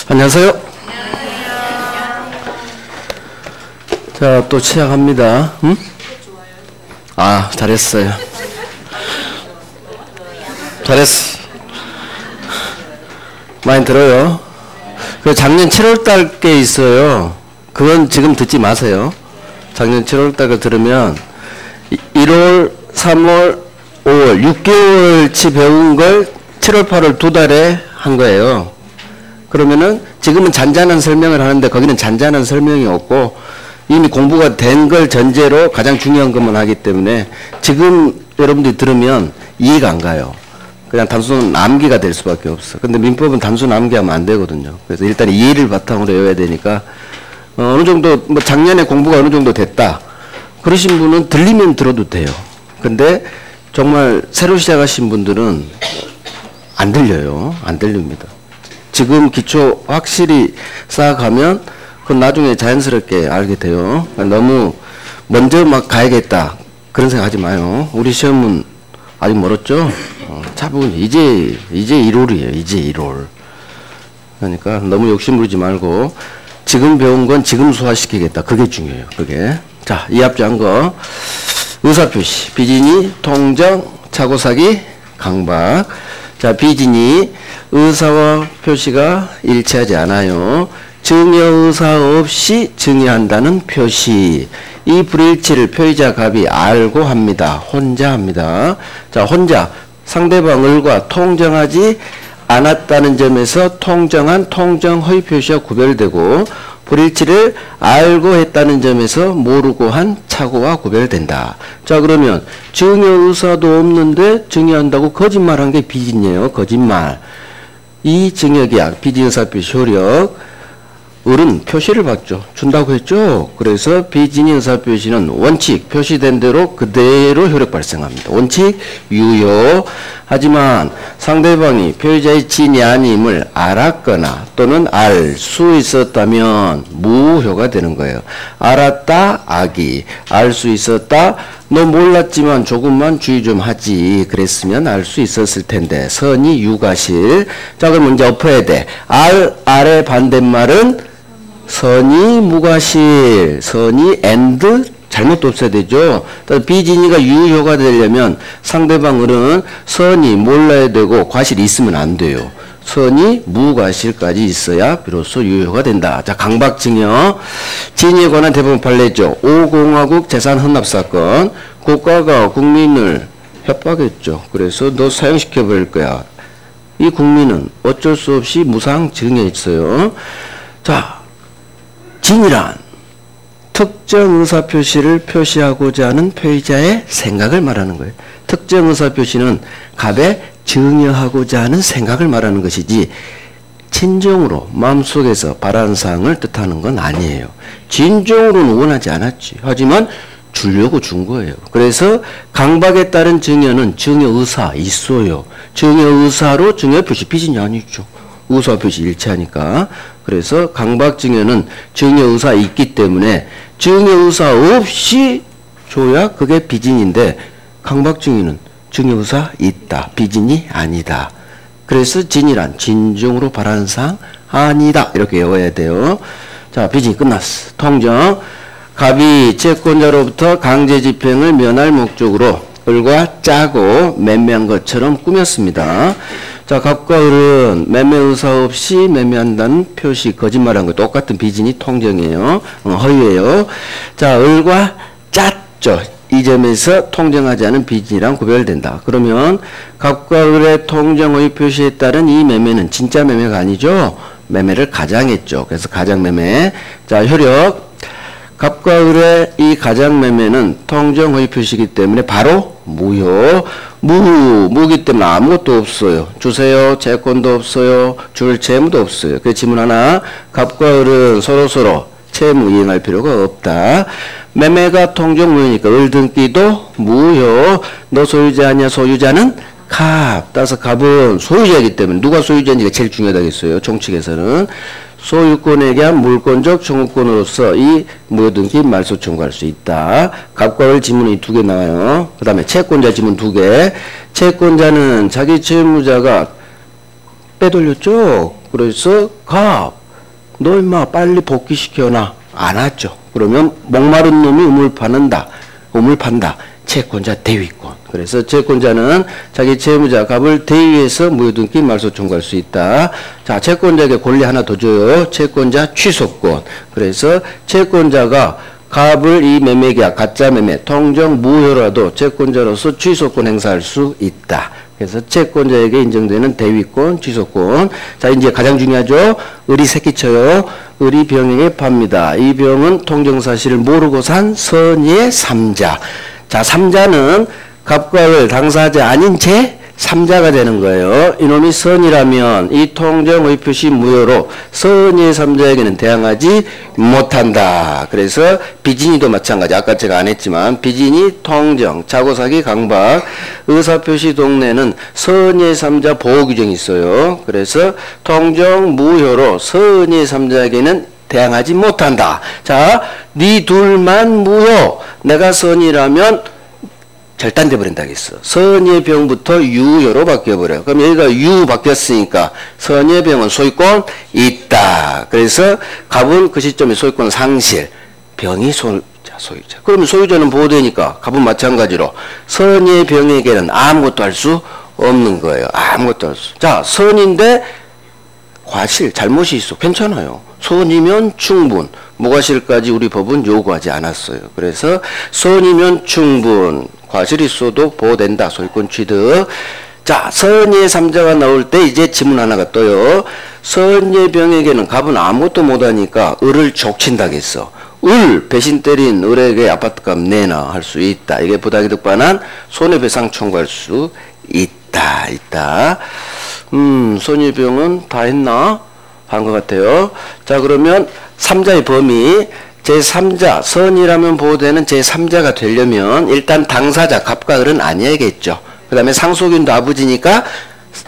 안녕하세요. 자, 또 시작합니다. 응? 아, 잘했어요. 잘했어. 많이 들어요. 그 작년 7월달 게 있어요. 그건 지금 듣지 마세요. 작년 7월달 거 들으면 1월, 3월, 5월, 6개월치 배운 걸 7월, 8월 두 달에 한 거예요. 그러면은 지금은 잔잔한 설명을 하는데 거기는 잔잔한 설명이 없고 이미 공부가 된 걸 전제로 가장 중요한 것만 하기 때문에 지금 여러분들이 들으면 이해가 안 가요. 그냥 단순 암기가 될 수밖에 없어. 근데 민법은 단순 암기하면 안 되거든요. 그래서 일단 이해를 바탕으로 외워야 되니까 어느 정도 뭐 작년에 공부가 어느 정도 됐다 그러신 분은 들리면 들어도 돼요. 근데 정말 새로 시작하신 분들은 안 들려요. 안 들립니다. 지금 기초 확실히 쌓아가면 그건 나중에 자연스럽게 알게 돼요. 너무 먼저 막 가야겠다 그런 생각 하지 마요. 우리 시험은 아직 멀었죠? 차분히 이제 1월이에요. 이제 1월. 그러니까 너무 욕심 부리지 말고 지금 배운 건 지금 소화시키겠다. 그게 중요해요. 그게. 자, 이 앞에 한 거 의사표시, 비진이, 통정, 차고사기, 강박. 자, 비진이 의사와 표시가 일치하지 않아요. 증여의사 없이 증여한다는 표시. 이 불일치를 표의자 갑이 알고 합니다. 혼자 합니다. 자, 혼자 상대방을과 통정하지 않았다는 점에서 통정한 통정의 표시와 구별되고 불일치를 알고 했다는 점에서 모르고 한 착오와 구별된다. 자, 그러면 증여의사도 없는데 증여한다고 거짓말한 게 비진이에요. 거짓말. 이 증여계약, 비진의사표시 효력 을은 표시를 받죠. 준다고 했죠. 그래서 비진이 의사표시는 원칙 표시된 대로 그대로 효력 발생합니다. 원칙 유효. 하지만 상대방이 표의자의 진이 아님을 알았거나 또는 알 수 있었다면 무효가 되는 거예요. 알았다 악이, 알 수 있었다 너 몰랐지만 조금만 주의 좀 하지 그랬으면 알 수 있었을 텐데 선이 유가실. 자, 그럼 이제 엎어야 돼. 알의 반대말은 선이 무과실, 선이 and 잘못도 없어야 되죠. 비진이가 유효가 되려면 상대방은 선이 몰라야 되고 과실이 있으면 안 돼요. 선이 무과실까지 있어야 비로소 유효가 된다. 자, 강박증여. 진위에 관한 대법원 판례죠. 5공화국 재산 헌납 사건. 국가가 국민을 협박했죠. 그래서 너 사형시켜 버릴 거야. 이 국민은 어쩔 수 없이 무상 증여했어요. 자, 진이란 특정 의사표시를 표시하고자 하는 표의자의 생각을 말하는 거예요. 특정 의사표시는 갑에 증여하고자 하는 생각을 말하는 것이지 진정으로 마음속에서 바라는 사항을 뜻하는 건 아니에요. 진정으로는 원하지 않았지. 하지만 주려고 준 거예요. 그래서 강박에 따른 증여는 증여의사 있어요. 증여의사로 증여표시 비진이 아니죠. 의사표시 일치하니까. 그래서 강박증여는 증여의사 있기 때문에 증여의사 없이 줘야 그게 비진인데 강박증여는 증여의사 있다. 비진이 아니다. 그래서 진이란 진정으로 바라는 사항 아니다. 이렇게 외워야 돼요. 자, 비진이 끝났어. 통정. 갑이 채권자로부터 강제 집행을 면할 목적으로 을과 짜고 매매한 것처럼 꾸몄습니다. 자, 갑과 을은 매매 의사 없이 매매한다는 표시 거짓말한 거 똑같은 비진이 통정이에요. 허위예요. 자, 을과 짰죠. 이 점에서 통정하지 않은 비진이랑 구별된다. 그러면 갑과 을의 통정의 표시에 따른 이 매매는 진짜 매매가 아니죠. 매매를 가장했죠. 그래서 가장매매. 자, 효력. 갑과 을의 이 가장매매는 통정의 표시이기 때문에 바로 무효. 무기 때문에 아무것도 없어요. 주세요. 채권도 없어요. 줄 채무도 없어요. 그 지문 하나. 갑과 을은 서로서로 채무 이행할 필요가 없다. 매매가 통정무효니까 을 등기도 무효. 너 소유자 아니야. 소유자는 갑. 따라서 갑은 소유자이기 때문에 누가 소유자인지가 제일 중요하다겠어요. 총칙에서는. 소유권에 대한 물권적 청구권으로서 이 무효등기 말소 청구할 수 있다. 갑과 을 지문이 2개 나와요. 그 다음에 채권자 지문 2개. 채권자는 자기 채무자가 빼돌렸죠. 그래서 갑, 너 임마 빨리 복귀시켜놔. 안 하죠. 그러면 목마른 놈이 우물 판다. 채권자 대위권. 그래서 채권자는 자기 채무자 갑을 대위해서 무효등기 말소 청구할 수 있다. 자, 채권자에게 권리 하나 더 줘요. 채권자 취소권. 그래서 채권자가 갑을 이 매매계약 가짜 매매 통정 무효라도 채권자로서 취소권 행사할 수 있다. 그래서 채권자에게 인정되는 대위권, 취소권. 자, 이제 가장 중요하죠. 을이 새끼쳐요. 을이 병에게 팝니다. 이 병은 통정사실을 모르고 산 선의의 3자. 자, 3자는 갑과 을 당사자 아닌 채 3자가 되는 거예요. 이놈이 선이라면 이 통정 의표시 무효로 선의의 3자에게는 대항하지 못한다. 그래서 비진이도 마찬가지. 아까 제가 안 했지만 비진이 통정, 자고사기 강박, 의사표시 동네는 선의의 3자 보호규정이 있어요. 그래서 통정 무효로 선의의 3자에게는 대항하지 못한다. 자, 니 둘만 무효. 내가 선이라면 절단돼 버린다겠어. 선의의 병부터 유효로 바뀌어버려. 그럼 여기가 유 바뀌었으니까 선의의 병은 소유권 있다. 그래서 갑은 그 시점에 소유권 상실, 병이 소유자. 그러면 소유자는 보호되니까 갑은 마찬가지로 선의의 병에게는 아무것도 할 수 없는 거예요. 아무것도 할 수. 자, 선인데 과실, 잘못이 있어. 괜찮아요. 선이면 충분. 무과실까지 우리 법은 요구하지 않았어요. 그래서 선이면 충분. 과실이 있어도 보호된다. 소유권 취득. 자, 선의의 3자가 나올 때 이제 지문 하나가 떠요. 선의의 병에게는 갑은 아무것도 못하니까 을을 족친다겠어. 을 배신 때린 을에게 아파트값 내놔 할 수 있다. 이게 부당이득 반환 손해배상 청구할 수 있다. 선의의 병은 다 했나? 한 것 같아요. 자, 그러면 3자의 범위 제3자, 선이라면 보호되는 제3자가 되려면 일단 당사자, 갑과 을은 아니야겠죠. 그 다음에 상속인도 아버지니까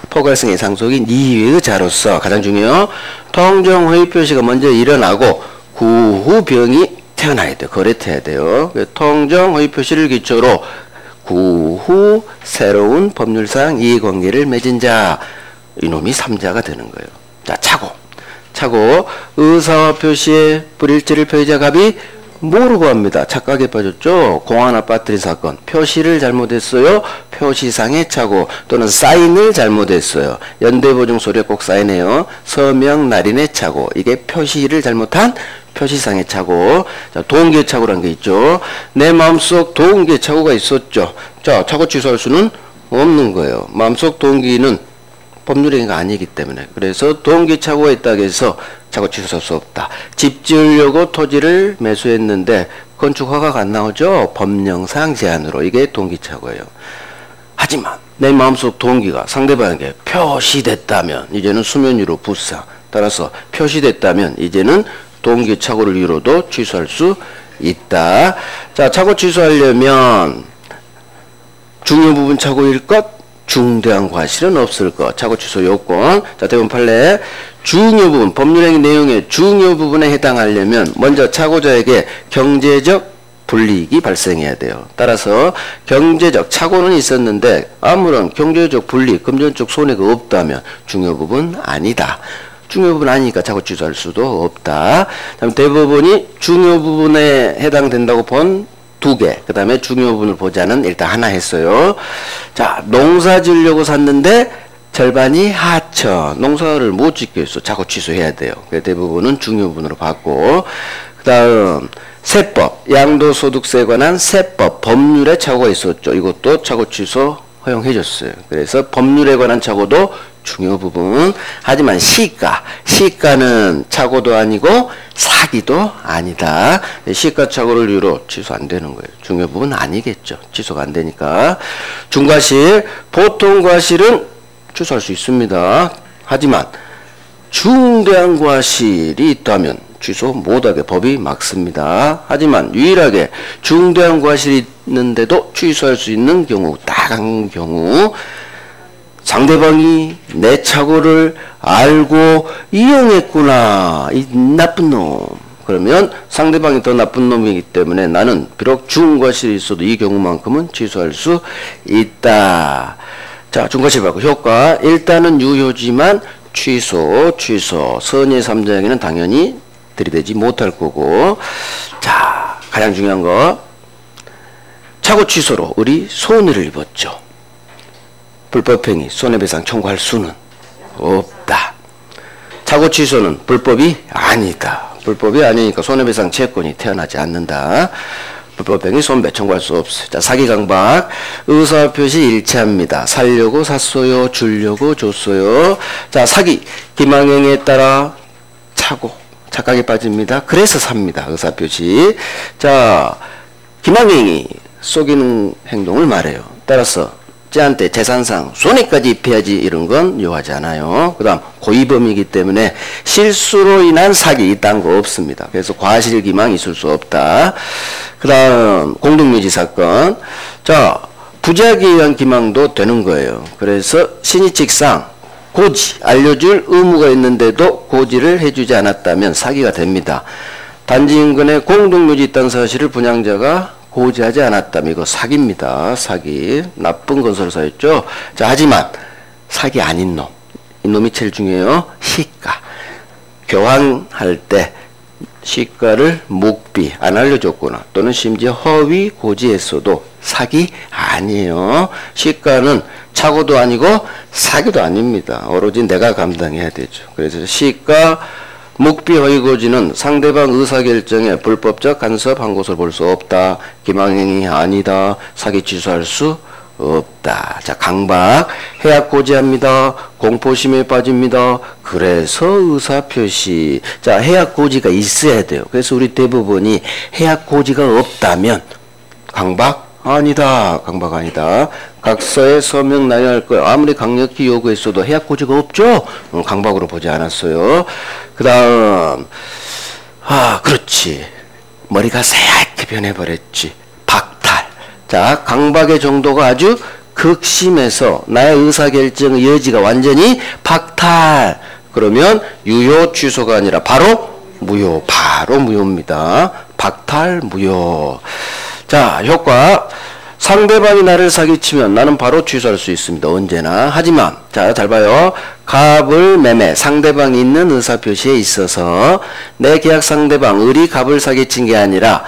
포괄성의 상속인 이의 자로서 가장 중요해요. 통정 허위 표시가 먼저 일어나고 그 후 병이 태어나야 돼요. 거래돼야 돼요. 통정 허위 표시를 기초로 그 후 새로운 법률상 이해관계를 맺은 자, 이놈이 3자가 되는 거예요. 자, 차고 의사와 표시에 불일치를 표의자 갑이 모르고 합니다. 착각에 빠졌죠. 공 하나 빠뜨린 사건. 표시를 잘못했어요. 표시상의 착오 또는 사인을 잘못했어요. 연대보증서류에 꼭 사인해요. 서명 날인의 착오. 이게 표시를 잘못한 표시상의 착오. 자, 동기의 착오라는 게 있죠. 내 마음속 동기의 착오가 있었죠. 자, 착오 취소할 수는 없는 거예요. 마음속 동기는 법률행위가 아니기 때문에. 그래서 동기 착오가 있다고 해서 착오 취소할 수 없다. 집 지으려고 토지를 매수했는데 건축 허가가 안 나오죠. 법령상 제한으로. 이게 동기 착오예요. 하지만 내 마음속 동기가 상대방에게 표시됐다면 이제는 수면유로 부상. 따라서 표시됐다면 이제는 동기 착오를 이유로도 취소할 수 있다. 자, 착오 취소하려면 중요 부분 착오일 것, 중대한 과실은 없을 것. 착오 취소 요건. 자, 대본 판례. 중요 부분, 법률행위 내용의 중요 부분에 해당하려면 먼저 착오자에게 경제적 불이익이 발생해야 돼요. 따라서 경제적 착오는 있었는데 아무런 경제적 불이익, 금전적 손해가 없다면 중요 부분 아니다. 중요 부분 아니니까 착오 취소할 수도 없다. 다음 대법원이 중요 부분에 해당된다고 본 2개, 그 다음에 중요 부분을 보자는 일단 하나 했어요. 자, 농사 지으려고 샀는데 절반이 하천. 농사를 못 짓겠어. 착오 취소해야 돼요. 대부분은 중요 부분으로 봤고, 그 다음 세법, 양도소득세에 관한 세법, 법률에 착오가 있었죠. 이것도 착오 취소 허용해줬어요. 그래서 법률에 관한 착오도 중요 부분. 하지만 시가는 착오도 아니고 사기도 아니다. 시가 착오를 이유로 취소 안 되는 거예요. 중요 부분 아니겠죠. 취소가 안 되니까. 중과실, 보통 과실은 취소할 수 있습니다. 하지만 중대한 과실이 있다면 취소 못하게 법이 막습니다. 하지만 유일하게 중대한 과실이 있는데도 취소할 수 있는 경우, 딱 한 경우 상대방이 내 착오를 알고 이용했구나. 이 나쁜 놈. 그러면 상대방이 더 나쁜 놈이기 때문에 나는 비록 중과실이 있어도 이 경우만큼은 취소할 수 있다. 자, 중과실 받고 효과. 일단은 유효지만 취소. 선의 3자에게는 당연히 들이대지 못할 거고. 자, 가장 중요한 거. 착오 취소로 을이 손해를 입었죠. 불법행위, 손해배상 청구할 수는 없다. 착오 취소는 불법이 아니다. 불법이 아니니까 손해배상 채권이 태어나지 않는다. 불법행위 손배 청구할 수 없어요. 자, 사기 강박. 의사표시 일치합니다. 살려고 샀어요. 주려고 줬어요. 자, 사기. 기망행위에 따라 착각에 빠집니다. 그래서 삽니다. 의사표시. 자, 기망행위. 속이는 행동을 말해요. 따라서 쟤한테 재산상 손해까지 입혀야지 이런 건 요하지 않아요. 그 다음 고의범이기 때문에 실수로 인한 사기 이딴 거 없습니다. 그래서 과실기망 있을 수 없다. 그 다음 공동묘지 사건. 자, 부작위에 의한 기망도 되는 거예요. 그래서 신의칙상 고지 알려줄 의무가 있는데도 고지를 해주지 않았다면 사기가 됩니다. 단지 인근에 공동묘지 있다는 사실을 분양자가 고지하지 않았다면 이거 사기입니다. 사기. 나쁜 건설사였죠. 자, 하지만 사기 아닌 놈. 이 놈이 제일 중요해요. 시가. 교환할 때 시가를 묵비 안 알려줬거나 또는 심지어 허위 고지했어도 사기 아니에요. 시가는 착오도 아니고 사기도 아닙니다. 오로지 내가 감당해야 되죠. 그래서 시가 묵비 허위 고지는 상대방 의사결정에 불법적 간섭한 것으로 볼 수 없다. 기망행위 아니다. 사기 취소할 수 없다. 자, 강박. 해약 고지합니다. 공포심에 빠집니다. 그래서 의사표시. 자, 해약 고지가 있어야 돼요. 그래서 우리 대부분이 해약 고지가 없다면 강박? 아니다. 강박 아니다. 각서에 서명 나열할 거예요. 아무리 강력히 요구했어도 해약 고지가 없죠? 강박으로 보지 않았어요. 그 다음, 그렇지. 머리가 새하얗게 변해버렸지. 박탈. 자, 강박의 정도가 아주 극심해서 나의 의사결정의 여지가 완전히 박탈. 그러면 유효 취소가 아니라 바로 무효. 바로 무효입니다. 박탈, 무효. 자, 효과. 상대방이 나를 사기치면 나는 바로 취소할 수 있습니다. 언제나. 하지만 자, 잘 봐요. 갑을 매매 상대방이 있는 의사표시에 있어서 내 계약 상대방 을이 갑을 사기친 게 아니라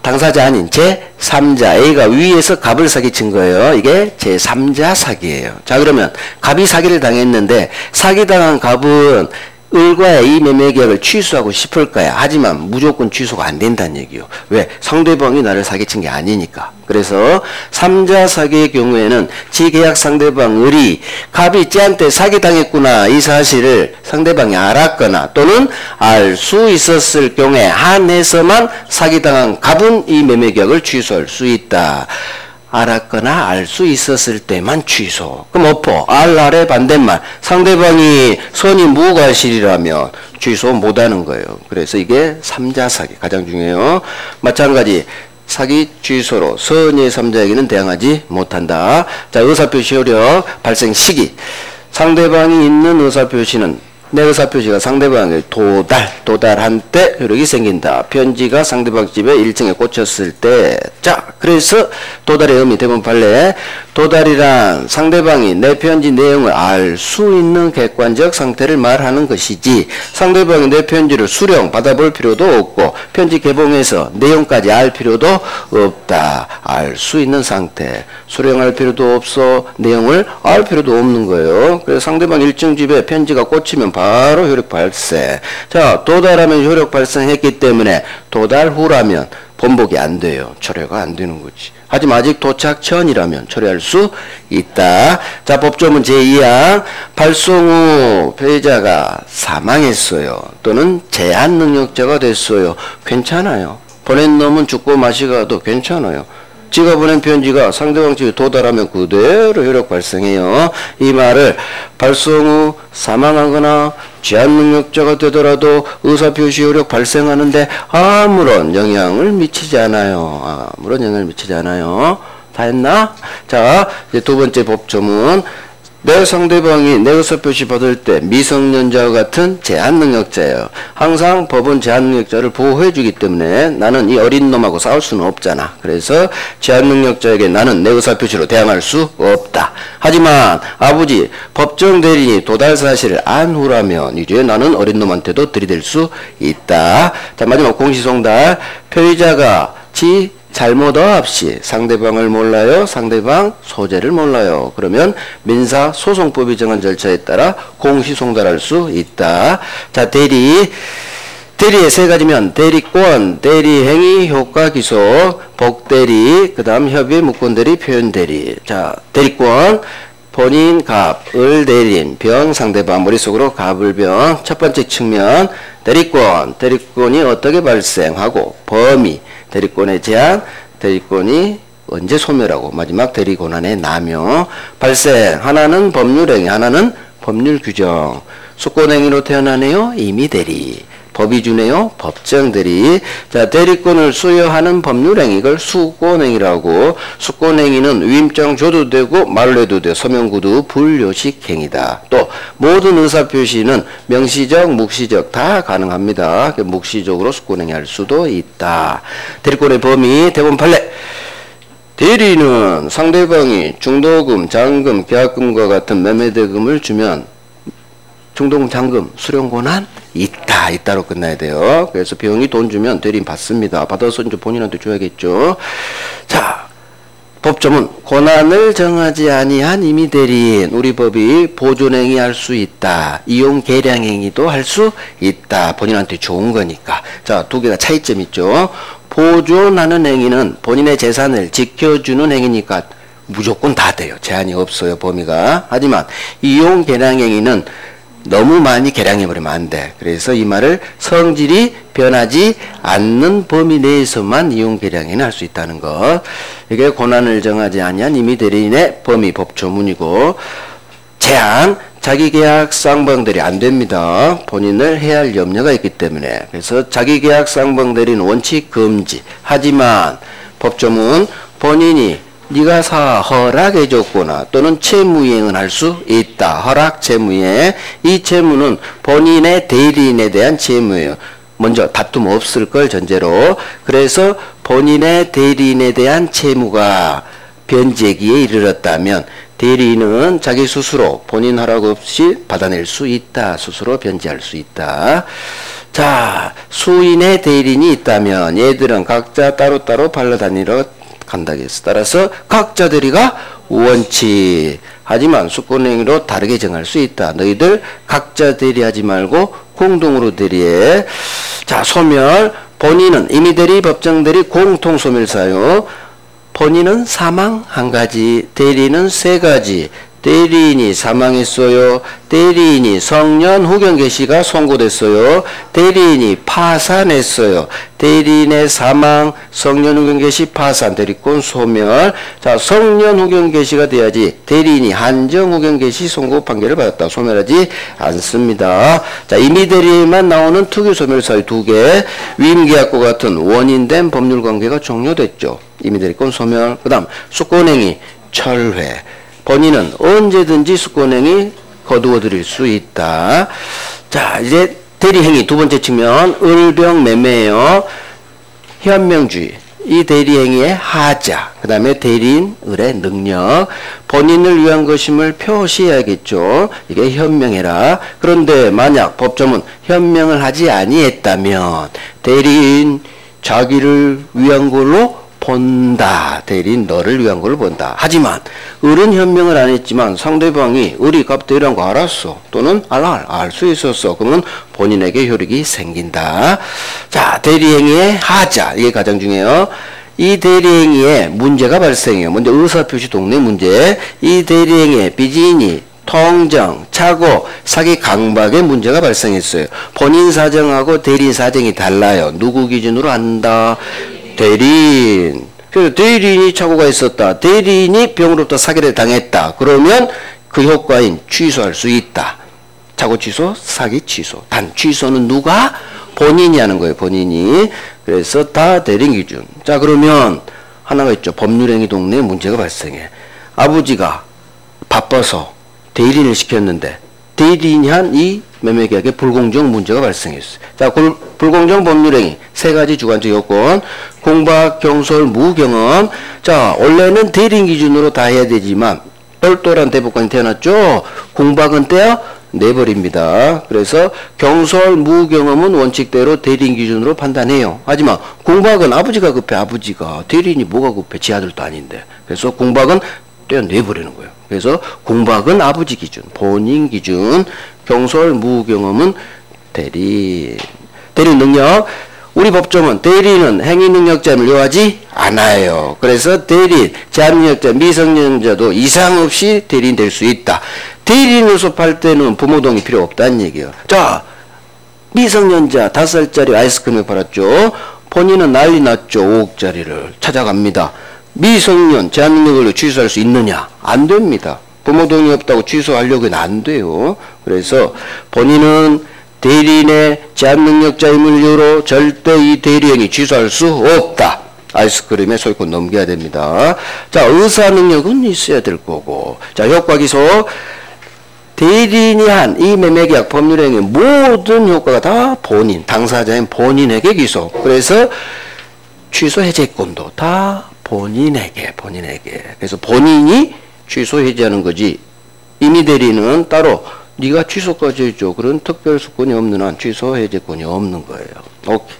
당사자 아닌 제3자 A가 위에서 갑을 사기친 거예요. 이게 제3자 사기예요. 자, 그러면 갑이 사기를 당했는데 사기당한 갑은 을과의 이 매매계약을 취소하고 싶을 거야. 하지만 무조건 취소가 안 된다는 얘기요. 왜? 상대방이 나를 사기친 게 아니니까. 그래서 3자 사기의 경우에는 지계약 상대방 을이 갑이 쟤한테 사기당했구나 이 사실을 상대방이 알았거나 또는 알 수 있었을 경우에 한해서만 사기당한 갑은 이 매매계약을 취소할 수 있다. 알았거나 알 수 있었을 때만 취소. 그럼 어퍼 알의 반대말 상대방이 선이 무과실이라면 취소 못하는 거예요. 그래서 이게 3자 사기 가장 중요해요. 마찬가지 사기 취소로 선의 3자에게는 대항하지 못한다. 자, 의사표시 효력 발생 시기. 상대방이 있는 의사표시는 내 의사표시가 상대방의 도달한 때 효력이 생긴다. 편지가 상대방 집에 1층에 꽂혔을 때. 자, 그래서 도달의 의미 대부분 판례. 도달이란 상대방이 내 편지 내용을 알 수 있는 객관적 상태를 말하는 것이지 상대방이 내 편지를 수령 받아볼 필요도 없고 편지 개봉해서 내용까지 알 필요도 없다. 알 수 있는 상태. 수령할 필요도 없어. 내용을 알 필요도 없는 거예요. 그래서 상대방 1층 집에 편지가 꽂히면 바로 효력 발생. 자, 도달하면 효력 발생했기 때문에 도달 후라면 번복이 안 돼요. 철회가 안 되는 거지. 하지만 아직 도착 전이라면 처리할 수 있다. 자, 법조문 제2항 발송 후 피해자가 사망했어요. 또는 제한 능력자가 됐어요. 괜찮아요. 보낸 놈은 죽고 마시 가도 괜찮아요. 지가 보낸 편지가 상대방 집에 도달하면 그대로 효력 발생해요. 이 말을 발송 후 사망하거나 제한 능력자가 되더라도 의사표시 효력 발생하는데 아무런 영향을 미치지 않아요. 아무런 영향을 미치지 않아요. 다 했나? 자, 이제 두 번째 법조문 내 상대방이 내 의사표시 받을 때 미성년자와 같은 제한능력자예요. 항상 법은 제한능력자를 보호해주기 때문에 나는 이 어린 놈하고 싸울 수는 없잖아. 그래서 제한능력자에게 나는 내 의사표시로 대항할 수 없다. 하지만 아버지 법정 대리인이 도달 사실을 안 후라면 이제 나는 어린 놈한테도 들이댈 수 있다. 자, 마지막 공시송달. 표의자가 지 잘못 없이 상대방을 몰라요. 상대방 소재를 몰라요. 그러면 민사소송법이 정한 절차에 따라 공시송달할 수 있다. 자, 대리의 세 가지면 대리권, 대리행위, 효과기소, 복대리, 그 다음 협의, 무권대리, 표현대리. 자, 대리권. 본인 갑, 을 대리인, 병 상대방, 머릿속으로 갑을 병. 첫 번째 측면 대리권, 대리권이 어떻게 발생하고 범위, 대리권의 제한, 대리권이 언제 소멸하고 마지막 대리권한의 남용. 발생, 하나는 법률행위, 하나는 법률 규정. 수권행위로 태어나네요. 임의대리. 법이 주네요. 법정대리. 자, 대리권을 수여하는 법률행위, 이걸 수권행위라고. 수권행위는 위임장 줘도 되고 말로 해도 돼. 서명구두 불요식행위다. 또 모든 의사표시는 명시적, 묵시적 다 가능합니다. 묵시적으로 수권행위 할 수도 있다. 대리권의 범위, 대법원 판례. 대리는 상대방이 중도금, 잔금, 계약금과 같은 매매대금을 주면 중도금, 잔금, 수령 권한 있다로 끝나야 돼요. 그래서 병이 돈 주면 대리인 받습니다. 받아서 이제 본인한테 줘야겠죠. 자, 법조문. 권한을 정하지 아니한 임의 대리인. 우리 법이 보존행위 할 수 있다. 이용 계량행위도 할 수 있다. 본인한테 좋은 거니까. 자, 두 개가 차이점 있죠. 보존하는 행위는 본인의 재산을 지켜주는 행위니까 무조건 다 돼요. 제한이 없어요. 범위가. 하지만 이용 계량행위는 너무 많이 계량해버리면 안 돼. 그래서 이 말을 성질이 변하지 않는 범위 내에서만 이용 계량행위는 할 수 있다는 것. 이게 권한을 정하지 아니한 임의 대리인의 범위 법조문이고, 제한, 자기계약 쌍방대리 안 됩니다. 본인을 해야 할 염려가 있기 때문에. 그래서 자기계약 쌍방대리는 원칙 금지. 하지만 법조문, 본인이 네가 허락해줬거나 또는 채무이행은 할 수 있다. 허락 채무이행. 이 채무는 본인의 대리인에 대한 채무예요. 먼저 다툼 없을 걸 전제로. 그래서 본인의 대리인에 대한 채무가 변제기에 이르렀다면 대리인은 자기 스스로 본인 허락 없이 받아낼 수 있다. 스스로 변제할 수 있다. 자, 수인의 대리인이 있다면 얘들은 각자 따로따로 발라다니러 간다겠어. 따라서 각자 대리가 원칙. 하지만 수권행위로 다르게 정할 수 있다. 너희들 각자 대리하지 말고 공동으로 대리해. 자, 소멸. 본인은 임의대리, 법정대리, 공통소멸사유. 본인은 사망 한 가지, 대리인은 세 가지. 대리인이 사망했어요. 대리인이 성년 후견 개시가 선고됐어요. 대리인이 파산했어요. 대리인의 사망, 성년 후견 개시, 파산, 대리권 소멸. 자, 성년 후견 개시가 돼야지 대리인이 한정 후견 개시 선고 판결을 받았다. 소멸하지 않습니다. 자, 임의대리만 나오는 특유 소멸 사유 두 개. 위임계약과 같은 원인된 법률관계가 종료됐죠. 임의대리권 소멸. 그 다음 수권행위 철회. 본인은 언제든지 수권행위 거두어 드릴 수 있다. 자, 이제 대리행위 두 번째 측면 을병 매매예요. 현명주의. 이 대리행위의 하자. 그 다음에 대리인 을의 능력. 본인을 위한 것임을 표시해야겠죠. 이게 현명해라. 그런데 만약 법조문 현명을 하지 아니했다면 대리인 자기를 위한 걸로 본다. 대리인 너를 위한 걸 본다. 하지만 을은 현명을 안 했지만 상대방이 을이 값 대리한 거 알았어. 또는 알 수 있었어. 그러면 본인에게 효력이 생긴다. 자, 대리행위의 하자. 이게 가장 중요해요. 이 대리행위에 문제가 발생해요. 먼저 의사표시 동네 문제. 이 대리행위에 비지인이 통정, 착오, 사기 강박의 문제가 발생했어요. 본인 사정하고 대리인 사정이 달라요. 누구 기준으로 한다? 대리인. 그래서 대리인이 착오가 있었다. 대리인이 병으로부터 사기를 당했다. 그러면 그 효과인 취소할 수 있다. 착오 취소, 사기 취소. 단 취소는 누가? 본인이 하는 거예요. 본인이. 그래서 다 대리인 기준. 자, 그러면 하나가 있죠. 법률행위 동네에 문제가 발생해. 아버지가 바빠서 대리인을 시켰는데 대리인이 한 이 매매계약에 불공정 문제가 발생했어요. 자, 불공정 법률행위 세 가지 주관적 요건, 공박, 경솔, 무경험. 자, 원래는 대리인 기준으로 다 해야 되지만 똘똘한 대법관이 태어났죠. 공박은 떼어 내버립니다. 그래서 경솔, 무경험은 원칙대로 대리인 기준으로 판단해요. 하지만 공박은 아버지가 급해. 아버지가. 대리인이 뭐가 급해. 지 아들도 아닌데. 그래서 공박은 떼어내버리는 거예요. 그래서 공박은 아버지 기준, 본인 기준, 경솔, 무경험은 대리인 능력. 우리 법조문 대리인은 행위능력자를 요하지 않아요. 그래서 대리인, 제한능력자, 미성년자도 이상 없이 대리인 될 수 있다. 대리인을 소집할 때는 부모 동의 필요 없다는 얘기예요. 자, 미성년자 5살짜리 아이스크림을 팔았죠. 본인은 난리 났죠. 5억짜리를 찾아갑니다. 미성년 제한능력을 취소할 수 있느냐? 안 됩니다. 부모 동의 없다고 취소하려고 해도 안 돼요. 그래서 본인은 대리인의 제한능력자임을 이유로 절대 이 대리인이 취소할 수 없다. 아이스크림에 소유권 넘겨야 됩니다. 자, 의사능력은 있어야 될 거고. 자, 효과기소. 대리인이 한 이 매매계약 법률행위 모든 효과가 다 본인, 당사자인 본인에게 기소. 그래서 취소 해제권도 다 본인에게. 그래서 본인이 취소 해제하는 거지. 임의 대리인은 따로 네가 취소까지 해줘. 그런 특별수권이 없는 한 취소 해제권이 없는 거예요. 오케이.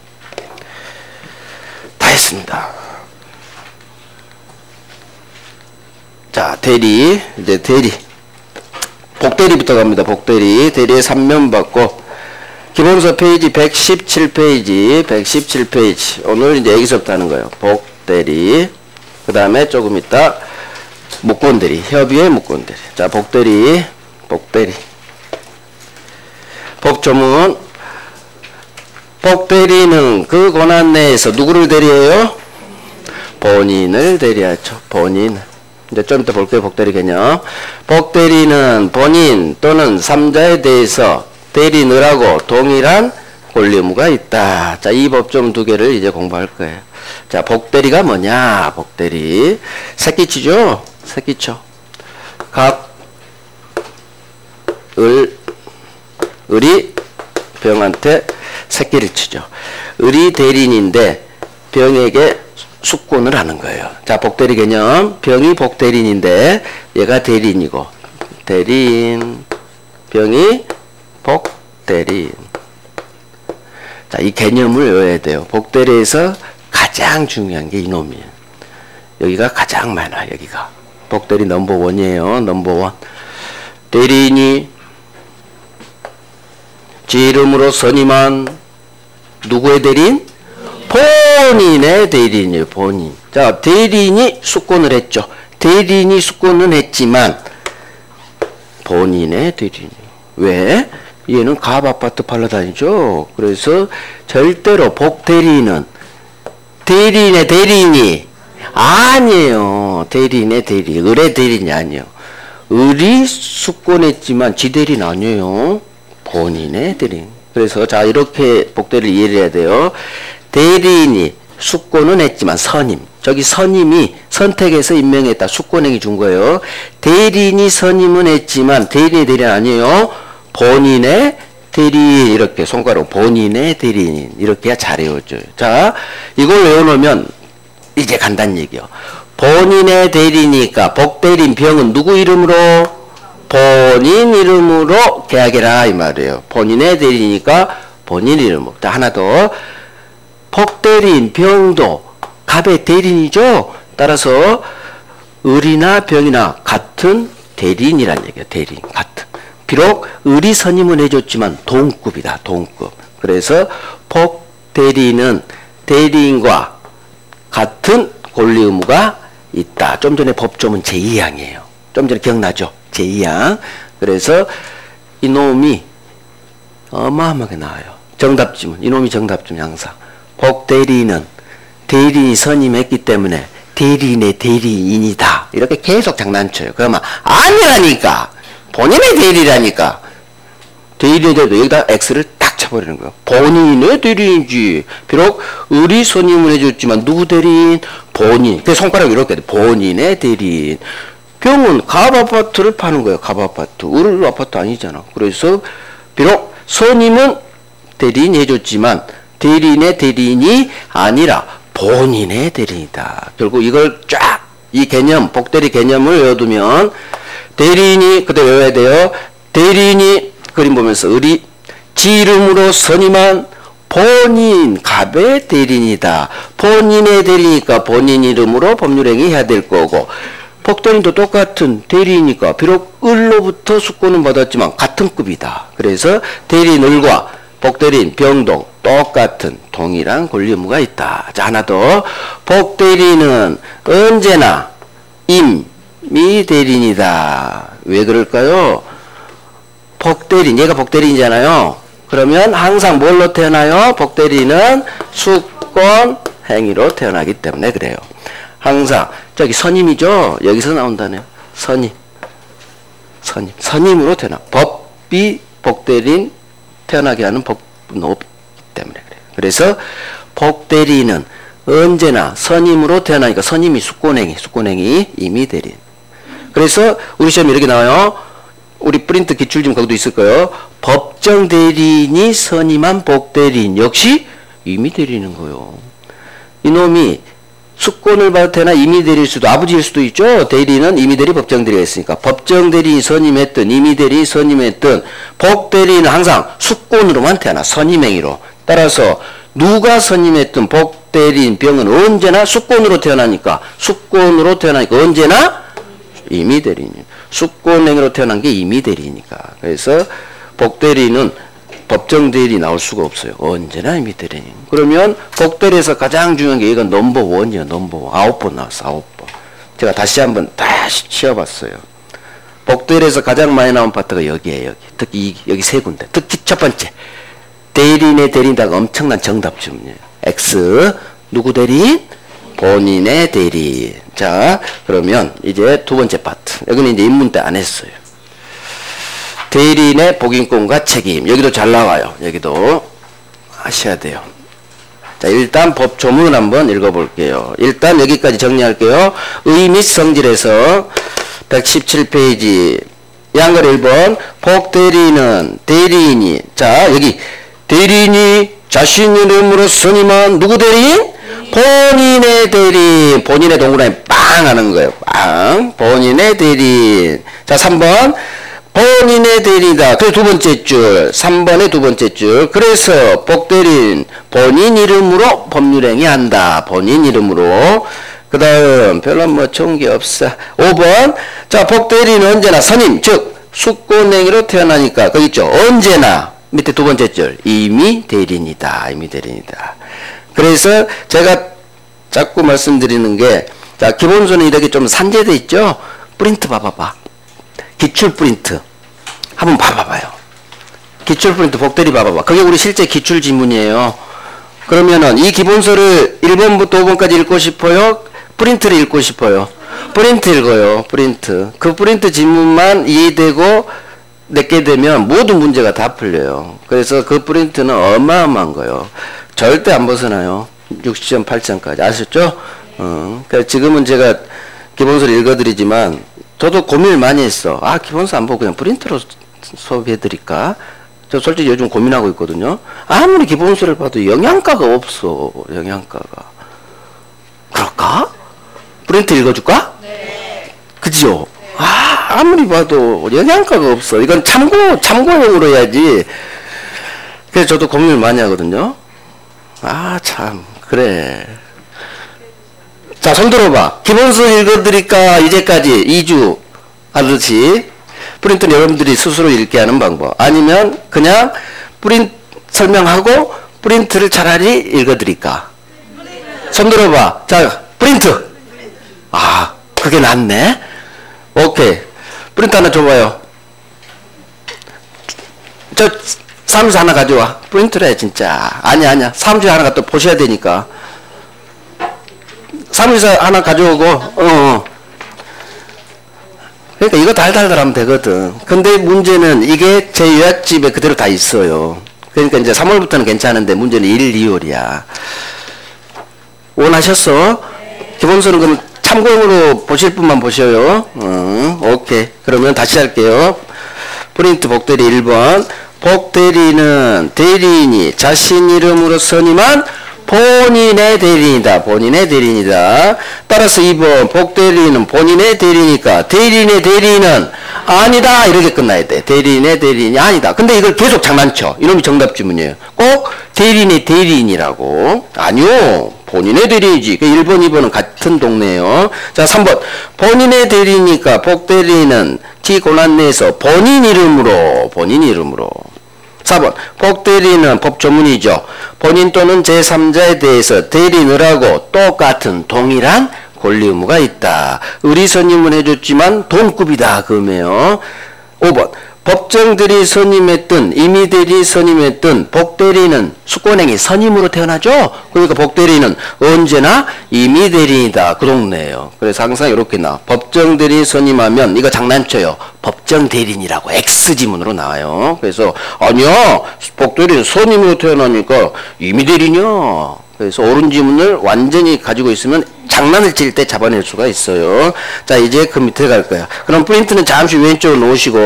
다 했습니다. 자, 대리. 이제 대리. 복대리부터 갑니다. 복대리. 대리의 3면 받고. 기본서 페이지 117페이지. 117페이지. 오늘 이제 여기서부터 하는 거예요. 복대리. 그 다음에 조금 있다. 무권대리. 협의의 무권대리. 자, 복대리. 법조문. 복대리는 그 권한 내에서 누구를 대리해요? 본인을 대리하죠. 본인. 이제 좀 이따 볼게요. 복대리 개념. 복대리는 본인 또는 3자에 대해서 대리인을 하고 동일한 권리 의무가 있다. 자, 이 법조문 두 개를 이제 공부할 거예요. 자, 복대리가 뭐냐? 복대리. 새끼치죠? 새끼쳐. 을이 병한테 새끼를 치죠. 을이 대리인인데 병에게 숙권을 하는 거예요. 자, 복대리 개념. 병이 복대리인인데 얘가 대리인이고 대리인, 병이 복대리인. 자, 이 개념을 외워야 돼요. 복대리에서 가장 중요한 게 이놈이에요. 여기가 가장 많아. 여기가 복대리 넘버원이에요. 넘버원. 대리인이 제 이름으로 선임한 누구의 대리인? 본인의 대리인이에요. 본인. 자, 대리인이 숙권을 했죠. 대리인이 숙권은 했지만 본인의 대리인. 왜? 얘는 갑 아파트 팔러 다니죠. 그래서 절대로 복대리인은 대리인의 대리인이 아니에요. 대리인의 대리인. 을의 대리인이 아니에요. 을이 숙권했지만 지 대리인 아니에요. 본인의 대리인. 그래서 자, 이렇게 복대리를 이해를 해야 돼요. 대리인이 숙권은 했지만 선임. 저기 선임이 선택해서 임명했다. 숙권행위 준 거예요. 대리인이 선임은 했지만 대리인의 대리인 아니에요. 본인의 대리인. 이렇게 손가락 본인의 대리인. 이렇게 잘 외워줘요. 자, 이걸 외워놓으면 이제 간단 얘기요. 본인의 대리니까 복대리인 병은 누구 이름으로? 본인 이름으로 계약해라 이 말이에요. 본인의 대리니까 본인 이름으로. 자, 하나 더. 복대리인 병도 갑의 대리인이죠. 따라서 을이나 병이나 같은 대리인이란 얘기예요. 대리인 같은. 비록 을이 선임은 해줬지만 동급이다. 동급. 그래서 복대리인은 대리인과 같은 권리 의무가 있다. 좀 전에 법조문 제2항이에요. 좀 전에 기억나죠? 제2항. 그래서 이놈이 어마어마하게 나와요. 정답지문. 이놈이 정답지문 항상. 복대리인은 대리인이 선임했기 때문에 대리인의 대리인이다. 이렇게 계속 장난쳐요. 그러면 아니라니까. 본인의 대리라니까. 대리인에 대해서 여기다 X를 딱 쳐버리는 거예요. 본인의 대리인이지. 비록 을이 선임을 해줬지만 누구 대리인? 본인. 그 손가락 이렇게 돼. 본인의 대리인. 병은 갑 아파트를 파는 거예요. 갑 아파트. 을 아파트 아니잖아. 그래서 비록 선임은 대리인이 해줬지만 대리인의 대리인이 아니라 본인의 대리인이다. 결국 이걸 쫙 이 개념, 복대리 개념을 외워두면 대리인이 그대로 외워야 돼요. 대리인이 그림 보면서 을이 지 이름으로 선임한 본인 갑의 대리인이다. 본인의 대리니까 본인 이름으로 법률행위 해야 될 거고 복대리인도 똑같은 대리인이니까 비록 을로부터 수권은 받았지만 같은 급이다. 그래서 대리인 을과 복대리인 병동 똑같은 동일한 권리 의무가 있다. 자, 하나 더. 복대리인은 언제나 임미 대리인이다. 왜 그럴까요? 복대리인, 얘가 복대리인이잖아요. 그러면 항상 뭘로 태어나요? 복대리인은 수권 행위로 태어나기 때문에 그래요. 항상 저기 선임이죠. 여기서 나온다네요. 선임으로 태어나. 법이 복대리인 태어나게 하는 법은 없기 때문에 그래요. 그래서 복대리인은 언제나 선임으로 태어나니까 선임이 수권행위 임의 대리인. 그래서 우리 시험에 이렇게 나와요. 우리 프린트 기출지문 거기도 있을 거예요. 법정 대리인이 선임한 복대리인 역시 임의 대리인인 거예요. 이놈이 수권을 받을 때나 임의 대리일 수도 아버지일 수도 있죠. 대리인은 임의 대리 법정 대리가 있으니까 법정 대리인이 선임했든 임의 대리인이 선임했든 복대리인은 항상 수권으로만 태어나. 선임행위로. 따라서 누가 선임했든 복대리인 병은 언제나 수권으로 태어나니까 언제나 임의 대리인. 수권행위로 태어난 게 임의 대리니까. 그래서 복대리인은 법정 대리 나올 수가 없어요. 언제나 임의 대리인. 그러면 복대리에서 가장 중요한 게 이건 넘버원이에요. 넘버원. 9번 나왔어. 9번. 제가 다시 한번 다시 치워봤어요. 복대리에서 가장 많이 나온 파트가 여기에요. 여기. 특히 여기 세 군데. 특히 첫 번째. 대리인의 대리인다가 엄청난 정답 주문이에요. X. 누구 대리인? 본인의 대리인. 자, 그러면 이제 두 번째 파트. 여기는 이제 인문 때 안 했어요. 대리인의 복인권과 책임. 여기도 잘 나와요. 여기도 하셔야 돼요. 자, 일단 법 조문을 한번 읽어볼게요. 일단 여기까지 정리할게요. 의 및 성질에서 117페이지 양글 1번 복대리인은 대리인이 자 여기 대리인이 자신 이름으로 선임한 누구 대리인? 본인의 대리인. 본인의 동그라미 빵 하는 거예요. 빵. 본인의 대리인. 자 3번 본인의 대리인이다. 그래서 두 번째 줄 3번의 두 번째 줄 그래서 복대리인 본인 이름으로 법률행위 한다. 본인 이름으로. 그 다음 별로 뭐 좋은 게 없어. 5번 자 복대리인은 언제나 선임 즉 수권행위로 태어나니까 거기 있죠. 언제나 밑에 두 번째 줄 임의 대리인이다. 임의 대리인이다. 그래서 제가 자꾸 말씀드리는 게 자 기본서는 이렇게 좀 산재돼 있죠. 프린트 봐봐봐. 기출 프린트 한번 봐봐봐요. 기출 프린트 복대리 봐봐봐. 그게 우리 실제 기출 지문이에요. 그러면은 이 기본서를 1번부터 5번까지 읽고 싶어요? 프린트를 읽고 싶어요? 프린트 읽어요. 프린트. 그 프린트 지문만 이해되고 내게 되면 모든 문제가 다 풀려요. 그래서 그 프린트는 어마어마한 거예요. 절대 안 벗어나요. 60점, 8점까지. 아셨죠? 그러니까 지금은 제가 기본서를 읽어드리지만 저도 고민을 많이 했어. 아, 기본서 안 보고 그냥 프린트로 수업해드릴까? 저 솔직히 요즘 고민하고 있거든요. 아무리 기본서를 봐도 영양가가 없어. 영양가가. 그럴까? 프린트 읽어줄까? 네. 그지요? 네. 아, 아무리 봐도 영양가가 없어. 이건 참고용으로 해야지. 그래서 저도 고민을 많이 하거든요. 아, 참. 그래. 자, 손 들어봐. 기본서 읽어드릴까? 이제까지 2주 하듯이 프린트는 여러분들이 스스로 읽게 하는 방법. 아니면 그냥 프린트 설명하고 프린트를 차라리 읽어드릴까? 손 들어봐. 자, 프린트. 아, 그게 낫네. 오케이. 프린트 하나 줘봐요. 저 사무실 하나 가져와. 프린트를 해 진짜. 아니야. 사무실 하나 갖다 보셔야 되니까. 사무실 하나 가져오고 그러니까 이거 달달달 하면 되거든. 근데 문제는 이게 제 요약집에 그대로 다 있어요. 그러니까 이제 3월부터는 괜찮은데 문제는 1, 2월이야. 원하셨어? 네. 기본서는 그럼 참고용으로 보실 분만 보셔요. 오케이. 그러면 다시 할게요. 프린트 복대리 1번. 복대리는 대리인이 자신 이름으로 선임한 본인의 대리인이다. 본인의 대리인이다. 따라서 2번 복대리인은 본인의 대리니까 대리인의 대리인은 아니다. 이렇게 끝나야 돼. 대리인의 대리인이 아니다. 근데 이걸 계속 장난쳐. 이놈이 정답 지문이에요. 꼭 대리인의 대리인이라고. 아니요. 본인의 대리인이지. 1번, 2번은 같은 동네예요. 자, 3번. 본인의 대리니까 복대리인은 기고난 내에서 본인 이름으로 4번. 복대리인은 법조문이죠. 본인 또는 제3자에 대해서 대리인을 하고 똑같은 동일한 권리 의무가 있다. 의리선임은 해줬지만 동급이다. 그러면 5번. 법정대리 선임했든 임의대리 선임했든 복대리는 수권행위 선임으로 태어나죠. 그러니까 복대리는 언제나 임의대리이다. 그 동네예요. 그래서 항상 이렇게 나와. 법정대리 선임하면 이거 장난쳐요. 법정대리인이라고 X지문으로 나와요. 그래서 아니야. 복대리는 선임으로 태어나니까 임의대리냐. 그래서 옳은 지문을 완전히 가지고 있으면 장난을 칠 때 잡아낼 수가 있어요. 자, 이제 그 밑에 갈 거야. 그럼 프린트는 잠시 왼쪽으로 놓으시고,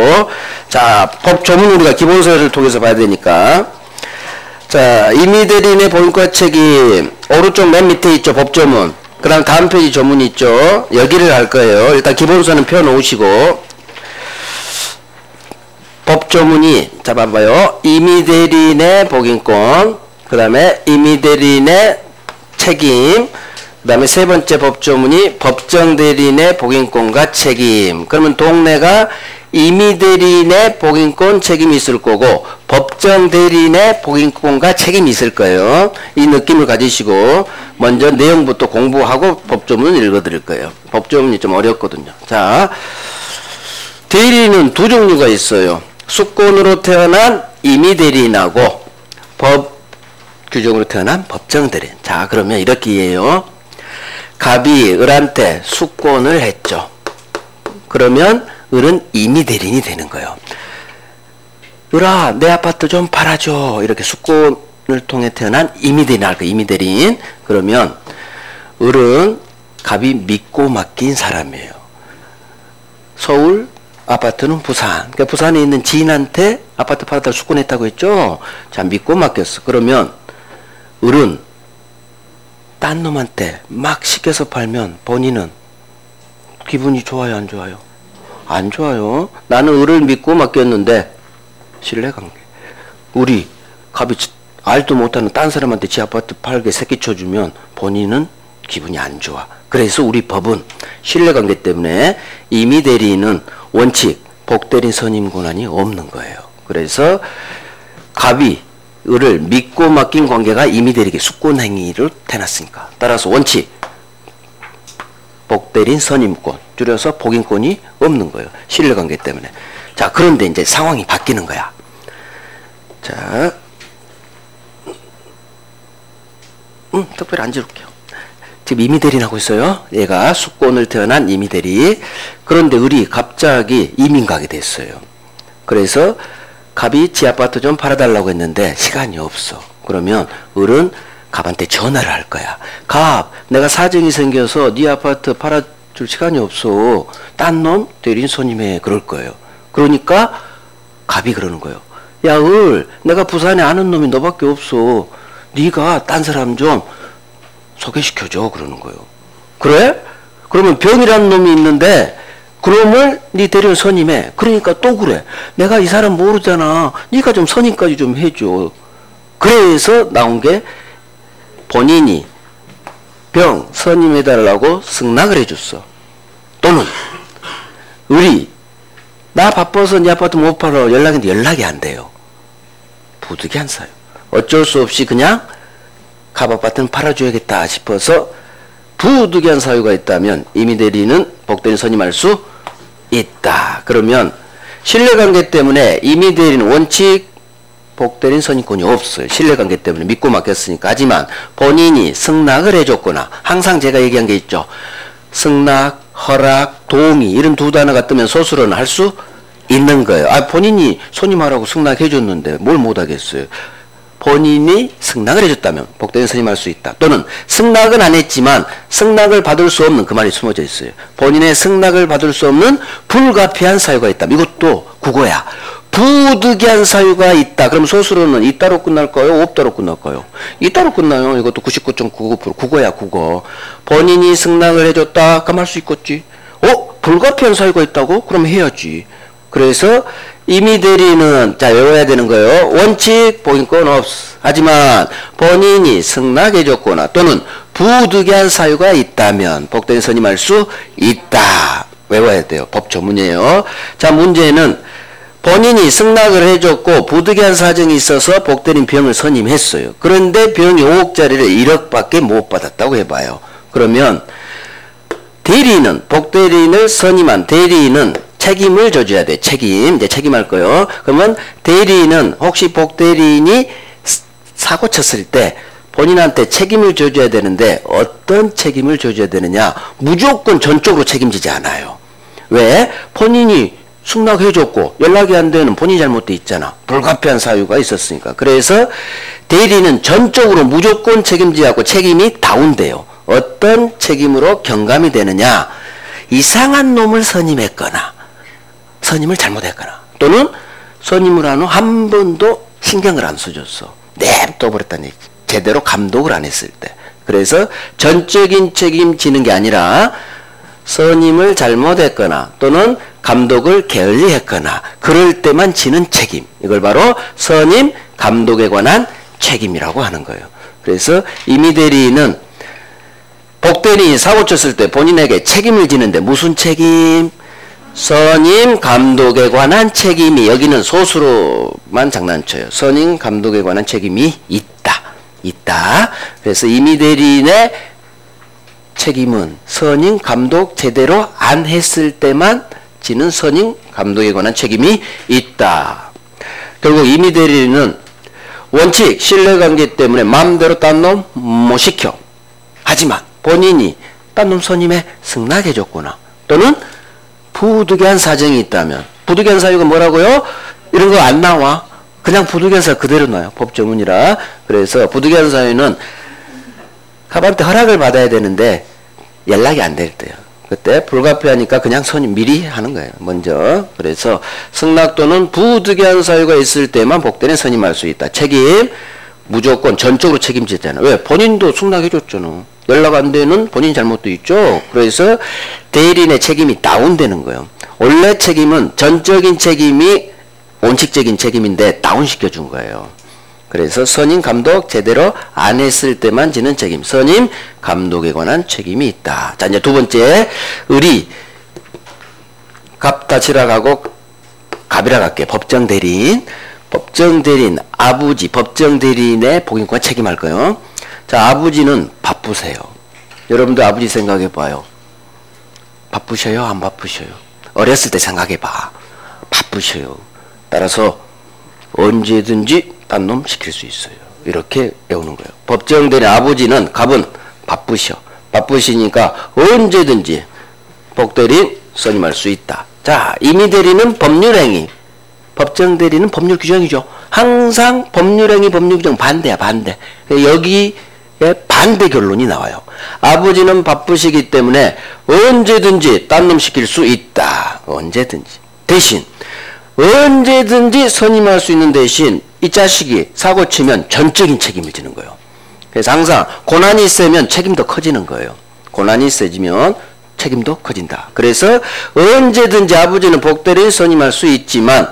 자, 법조문 우리가 기본서를 통해서 봐야 되니까. 자, 임의대리인의 본과 책임, 오른쪽 맨 밑에 있죠, 법조문. 그 다음 페이지 조문 있죠. 여기를 할 거예요. 일단 기본서는 펴 놓으시고, 법조문이, 자, 봐봐요. 임의대리인의 복인권, 그 다음에 임의대리인의 책임, 그 다음에 세 번째 법조문이 법정대리인의 복인권과 책임. 그러면 동네가 임의대리인의 복인권 책임이 있을 거고 법정대리인의 복인권과 책임이 있을 거예요. 이 느낌을 가지시고 먼저 내용부터 공부하고 법조문을 읽어드릴 거예요. 법조문이 좀 어렵거든요. 자, 대리인은 두 종류가 있어요. 수권으로 태어난 임의대리인하고 법 규정으로 태어난 법정대리인. 자, 그러면 이렇게 이해해요. 갑이 을한테 수권을 했죠. 그러면 을은 임의대리인이 되는 거예요. 을아, 내 아파트 좀 팔아줘. 이렇게 수권을 통해 태어난 임의대리인 할 거예요. 임의대리인. 그러면 을은 갑이 믿고 맡긴 사람이에요. 서울, 아파트는 부산. 그러니까 부산에 있는 지인한테 아파트 팔았다가 수권했다고 했죠. 자, 믿고 맡겼어. 그러면 을은 딴 놈한테 막 시켜서 팔면 본인은 기분이 좋아요, 안 좋아요? 안 좋아요. 나는 을을 믿고 맡겼는데 신뢰관계. 을이 갑이 알도 못하는 딴 사람한테 지 아파트 팔게 새끼쳐주면 본인은 기분이 안 좋아. 그래서 우리 법은 신뢰관계 때문에 임의대리인은 원칙 복대리인 선임 권한이 없는 거예요. 그래서 갑이 을을 믿고 맡긴 관계가 임의대리인에게 수권행위를 태어났으니까. 따라서 원칙 복대리인 선임권, 줄여서 복인권이 없는 거예요. 신뢰관계 때문에. 자, 그런데 이제 상황이 바뀌는 거야. 자, 특별히 안 지울게요. 지금 임의대리인 하고 있어요. 얘가 수권을 태어난 임의대리. 그런데 을이 갑자기 이민 가게 됐어요. 그래서 갑이 지 아파트 좀 팔아달라고 했는데 시간이 없어. 그러면 을은 갑한테 전화를 할 거야. 갑, 내가 사정이 생겨서 네 아파트 팔아줄 시간이 없어. 딴 놈 대리인 선임해. 그럴 거예요. 그러니까 갑이 그러는 거예요. 야, 을, 내가 부산에 아는 놈이 너밖에 없어. 네가 딴 사람 좀 소개시켜줘. 그러는 거예요. 그래? 그러면 병이라는 놈이 있는데 그놈을 네 대리인 선임해. 그러니까 또 그래. 내가 이 사람 모르잖아. 네가 좀 선임까지 좀 해줘. 그래서 나온 게 본인이 병 선임해달라고 승낙을 해줬어. 또는 을이 나 바빠서 네 아파트 못 팔아 연락했는데 연락이 안 돼요. 부득이 안 사요. 어쩔 수 없이 그냥 갑 아파트는 팔아줘야겠다 싶어서 부득이한 사유가 있다면 임의대리인은 복대리인 선임할 수 있다. 그러면 신뢰관계 때문에 임의대리인은 원칙 복대리인 선임권이 없어요. 신뢰관계 때문에 믿고 맡겼으니까. 하지만 본인이 승낙을 해줬거나 항상 제가 얘기한 게 있죠. 승낙, 허락, 동의 이런 두 단어가 뜨면 소수로는 할 수 있는 거예요. 아, 본인이 선임하라고 승낙해줬는데 뭘 못하겠어요. 본인이 승낙을 해줬다면 복되는 선임할 수 있다. 또는 승낙은 안 했지만 승낙을 받을 수 없는, 그 말이 숨어져 있어요. 본인의 승낙을 받을 수 없는 불가피한 사유가 있다면, 이것도 국어야. 부득이한 사유가 있다. 그럼 소수로는 있다로 끝날까요? 없다로 끝날까요? 있다로 끝나요. 이것도 99.99% 국어야, 국어. 본인이 승낙을 해줬다. 그럼 할 수 있겠지. 불가피한 사유가 있다고? 그럼 해야지. 그래서 임의 대리는, 자, 외워야 되는 거예요. 원칙, 복인권 없어. 하지만 본인이 승낙해줬거나 또는 부득이한 사유가 있다면 복되는 선임할 수 있다. 외워야 돼요. 법 조문이에요. 자, 문제는 본인이 승낙을 해줬고 부득이한 사정이 있어서 복되는 비용을 선임했어요. 그런데 비용이 5억짜리를 1억밖에 못 받았다고 해봐요. 그러면 대리인은, 복대리인을 선임한 대리인은 책임을 져줘야 돼. 이제 책임할 거예요. 그러면 대리인은 혹시 복대리인이 사고 쳤을 때 본인한테 책임을 져줘야 되는데 어떤 책임을 져줘야 되느냐? 무조건 전적으로 책임지지 않아요. 왜? 본인이 승낙해줬고 연락이 안 되는 본인이 잘못돼 있잖아. 불가피한 사유가 있었으니까. 그래서 대리는 전적으로 무조건 책임지지 않고 책임이 다운돼요. 어떤 책임으로 경감이 되느냐? 이상한 놈을 선임했거나 선임을 잘못했거나 또는 선임을 한 후 한 번도 신경을 안 써줬어. 냅둬버렸다는 얘기지. 제대로 감독을 안 했을 때. 그래서 전적인 책임지는 게 아니라 선임을 잘못했거나 또는 감독을 게을리했거나 그럴 때만 지는 책임. 이걸 바로 선임, 감독에 관한 책임이라고 하는 거예요. 그래서 임의대리인은 복대리인이 사고 쳤을 때 본인에게 책임을 지는데 무슨 책임? 선임, 감독에 관한 책임이, 여기는 소수로만 장난쳐요. 선임, 감독에 관한 책임이 있다. 그래서 임의대리인의 책임은 선임, 감독 제대로 안 했을 때만 지는 선임, 감독에 관한 책임이 있다. 결국 임의대리인은 원칙, 신뢰관계 때문에 마음대로 딴 놈 못 시켜. 하지만 본인이 딴 놈 선임에 승낙해줬거나 또는 부득이한 사정이 있다면, 부득이한 사유가 뭐라고요? 이런 거 안 나와. 그냥 부득이한 사유 그대로 놔요. 법조문이라. 그래서 부득이한 사유는 갑한테 허락을 받아야 되는데 연락이 안 될 때요. 그때 불가피하니까 그냥 선임 미리 하는 거예요. 먼저. 그래서 승낙 또는 부득이한 사유가 있을 때만 복대는 선임할 수 있다. 책임 무조건 전적으로 책임지잖아. 왜? 본인도 승낙해줬잖아. 연락 안 되는 본인 잘못도 있죠. 그래서 대리인의 책임이 다운되는 거예요. 원래 책임은 전적인 책임이 원칙적인 책임인데 다운시켜준 거예요. 그래서 선임, 감독 제대로 안 했을 때만 지는 책임. 선임, 감독에 관한 책임이 있다. 자, 이제 두 번째, 의리. 갑다 지라가고 갑이라 갈게. 법정대리인. 법정대리인, 아부지, 법정대리인의 복인권 책임할 거예요. 자, 아부지는 바쁘세요. 여러분도 아버지 생각해봐요. 바쁘셔요? 안 바쁘셔요? 어렸을 때 생각해봐. 바쁘셔요. 따라서 언제든지 딴 놈 시킬 수 있어요. 이렇게 외우는 거예요. 법정대리인 아버지는 갑은 바쁘셔. 바쁘시니까 언제든지 복대리인 선임할 수 있다. 자, 임의대리는 법률행위. 법정대리는 법률 규정이죠. 항상 법률행위, 법률 규정 반대야, 반대. 여기에 반대 결론이 나와요. 아버지는 바쁘시기 때문에 언제든지 딴 놈 시킬 수 있다. 언제든지. 대신 언제든지 선임할 수 있는 대신 이 자식이 사고 치면 전적인 책임을 지는 거예요. 그래서 항상 고난이 세면 책임도 커지는 거예요. 고난이 세지면 책임도 커진다. 그래서 언제든지 아버지는 복대리인 선임할 수 있지만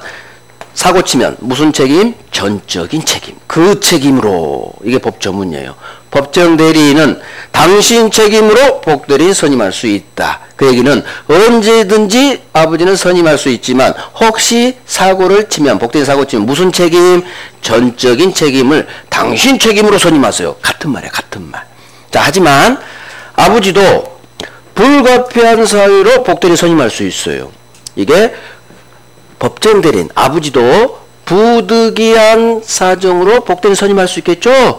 사고 치면 무슨 책임? 전적인 책임. 그 책임으로. 이게 법조문이에요. 법정대리인은 당신 책임으로 복대리인 선임할 수 있다. 그 얘기는 언제든지 아버지는 선임할 수 있지만 혹시 사고를 치면, 복대리인 사고 치면 무슨 책임? 전적인 책임을 당신 책임으로 선임하세요. 같은 말이야, 같은 말. 자, 하지만 아버지도 불가피한 사유로 복대리인 선임할 수 있어요. 이게 법정대리인 아버지도 부득이한 사정으로 복대리인 선임할 수 있겠죠.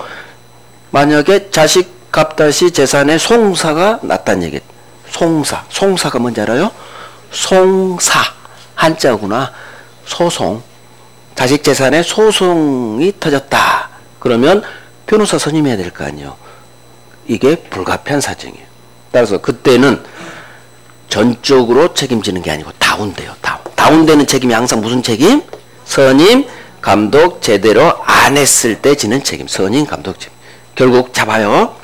만약에 자식 갑다시 재산에 송사가 났다는 얘기. 송사가 뭔지 알아요? 송사 한자구나. 소송. 자식 재산에 소송이 터졌다. 그러면 변호사 선임해야 될 거 아니에요. 이게 불가피한 사정이에요. 따라서 그때는 전적으로 책임지는 게 아니고 다운돼요. 다운되는 책임이 항상 무슨 책임? 선임, 감독 제대로 안 했을 때 지는 책임. 선임, 감독 책임. 결국 잡아요.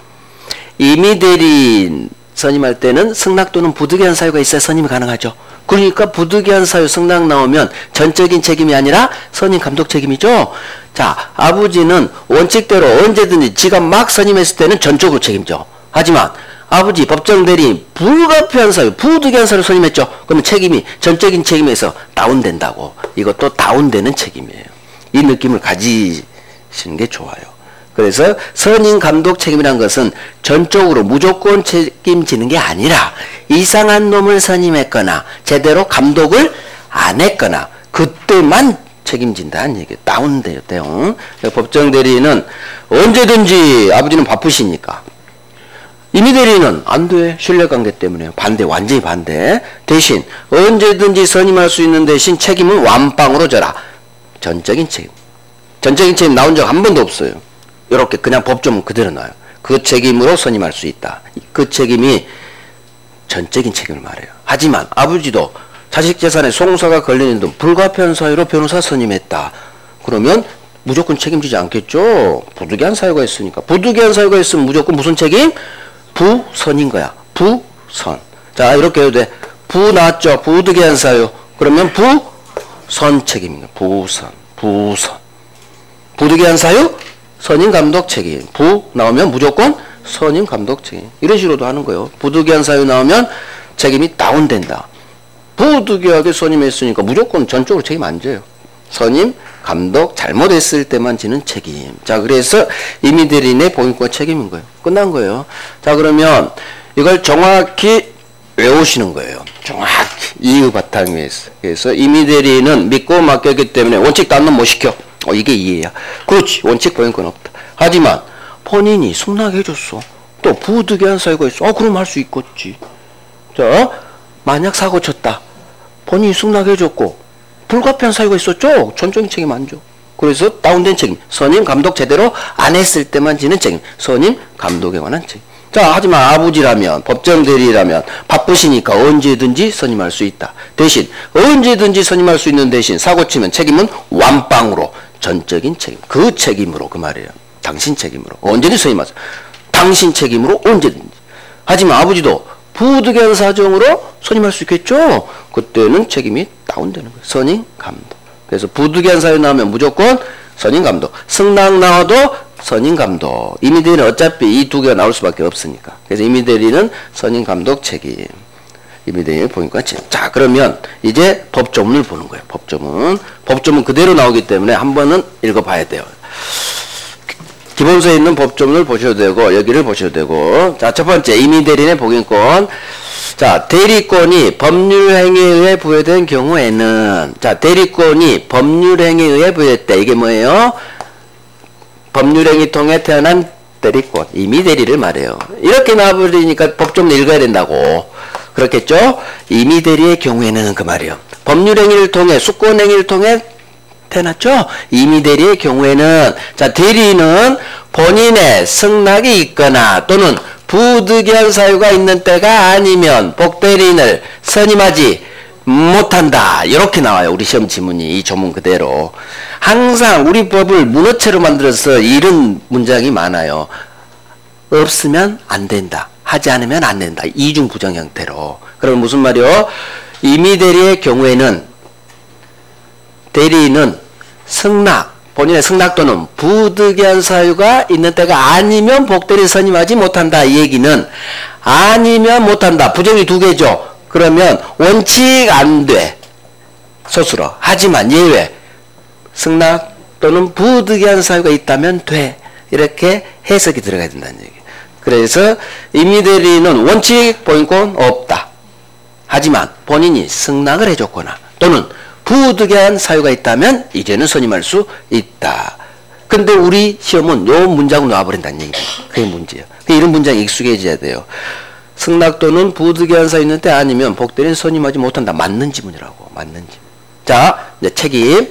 임의대리인 선임할 때는 승낙 또는 부득이한 사유가 있어야 선임이 가능하죠. 그러니까 부득이한 사유 승낙 나오면 전적인 책임이 아니라 선임 감독 책임이죠. 자, 아버지는 원칙대로 언제든지 지가 막 선임했을 때는 전적으로 책임져. 하지만 아버지 법정 대리인 불가피한 사유, 부득이한 사유 선임했죠. 그러면 책임이 전적인 책임에서 다운된다고. 이것도 다운되는 책임이에요. 이 느낌을 가지시는 게 좋아요. 그래서 선임 감독 책임이란 것은 전적으로 무조건 책임지는 게 아니라 이상한 놈을 선임했거나 제대로 감독을 안 했거나 그때만 책임진다는 얘기예요. 다운돼요. 법정 대리인은 언제든지 아버지는 바쁘시니까 임의대리인은 안 돼. 신뢰관계 때문에 반대, 완전히 반대. 대신 언제든지 선임할 수 있는 대신 책임은 완빵으로 져라. 전적인 책임. 전적인 책임 나온 적 한 번도 없어요. 이렇게 그냥 법조문 그대로 나와요. 그 책임으로 선임할 수 있다. 그 책임이 전적인 책임을 말해요. 하지만 아버지도 자식 재산에 송사가 걸리는 등 불가피한 사유로 변호사 선임했다. 그러면 무조건 책임지지 않겠죠. 부득이한 사유가 있으니까. 부득이한 사유가 있으면 무조건 무슨 책임? 부선인 거야. 부선. 자, 이렇게 해도 돼. 부 나왔죠. 부득이한 사유. 그러면 부선 책임인 거야. 부선. 부득이한 사유? 선임 감독 책임. 부 나오면 무조건 선임 감독 책임. 이런 식으로도 하는 거예요. 부득이한 사유 나오면 책임이 다운된다. 부득이하게 선임했으니까 무조건 전적으로 책임 안 져요. 선임 감독 잘못했을 때만 지는 책임. 자, 그래서 임의대리인의 보행권 책임인 거예요. 끝난 거예요. 자, 그러면 이걸 정확히 외우시는 거예요. 정확히 이유 바탕 위에서. 그래서 임의대리인은 믿고 맡겼기 때문에 원칙 딴 놈 못 시켜. 이게 이해야. 그렇지. 원칙 보행권 없다. 하지만 본인이 승낙해줬어. 또 부득이한 사유가 있어. 그럼 할 수 있겠지. 자, 만약 사고 쳤다. 본인이 승낙해줬고 불가피한 사유가 있었죠. 전적인 책임 안 줘. 그래서 다운된 책임. 선임 감독 제대로 안 했을 때만 지는 책임. 선임 감독에 관한 책임. 자, 하지만 아버지라면 법정 대리라면 바쁘시니까 언제든지 선임할 수 있다. 대신 언제든지 선임할 수 있는 대신 사고 치면 책임은 완빵으로 전적인 책임. 그 책임으로 그 말이에요. 당신 책임으로. 언제든지 선임하세요. 당신 책임으로 언제든지. 하지만 아버지도 부득이한 사정으로 선임할 수 있겠죠. 그때는 책임이 다운되는 거예요. 선임 감독. 그래서 부득이한 사유 나오면 무조건 선임 감독. 승낙 나와도 선임 감독. 임의대리는 어차피 이 두 개가 나올 수밖에 없으니까. 그래서 임의대리는 선임 감독 책임. 임의대리의 보행권 책임. 자, 그러면 이제 법조문을 보는 거예요. 법조문 그대로 나오기 때문에 한 번은 읽어봐야 돼요. 기본서에 있는 법조문을 보셔도 되고 여기를 보셔도 되고. 자, 첫 번째 임의대리인의 보행권. 자, 대리권이 법률행위에 의해 부여된 경우에는, 자, 대리권이 법률행위에 의해 부여됐다. 이게 뭐예요? 법률행위 통해 태어난 대리권, 임의대리를 말해요. 이렇게 나와버리니까 법조문 읽어야 된다고. 그렇겠죠? 임의대리의 경우에는 그 말이에요. 법률행위를 통해, 수권행위를 통해 태어났죠? 임의대리의 경우에는, 자, 대리인은 본인의 승낙이 있거나 또는 부득이한 사유가 있는 때가 아니면 복대리인을 선임하지 못한다. 이렇게 나와요. 우리 시험 지문이 이 조문 그대로. 항상 우리 법을 문어체로 만들어서 이런 문장이 많아요. 없으면 안 된다. 하지 않으면 안 된다. 이중 부정 형태로. 그럼 무슨 말이요? 임의대리의 경우에는 대리인은 승낙, 본인의 승낙 또는 부득이한 사유가 있는 때가 아니면 복대리 선임하지 못한다. 이 얘기는 아니면 못한다. 부정이 두 개죠. 그러면 원칙 안 돼. 소수로. 하지만 예외. 승낙 또는 부득이한 사유가 있다면 돼. 이렇게 해석이 들어가야 된다는 얘기예요. 그래서 임의대리는 원칙 보행권 없다. 하지만 본인이 승낙을 해줬거나 또는 부득이한 사유가 있다면 이제는 선임할 수 있다. 근데 우리 시험은 요 문장으로 나와버린다는 얘기예요. 그게 문제예요. 이런 문장에 익숙해져야 돼요. 승낙 또는 부득이한 사유 있는 때 아니면 복대리는 선임하지 못한다. 맞는 지문이라고. 맞는 지문. 자, 이제 책임.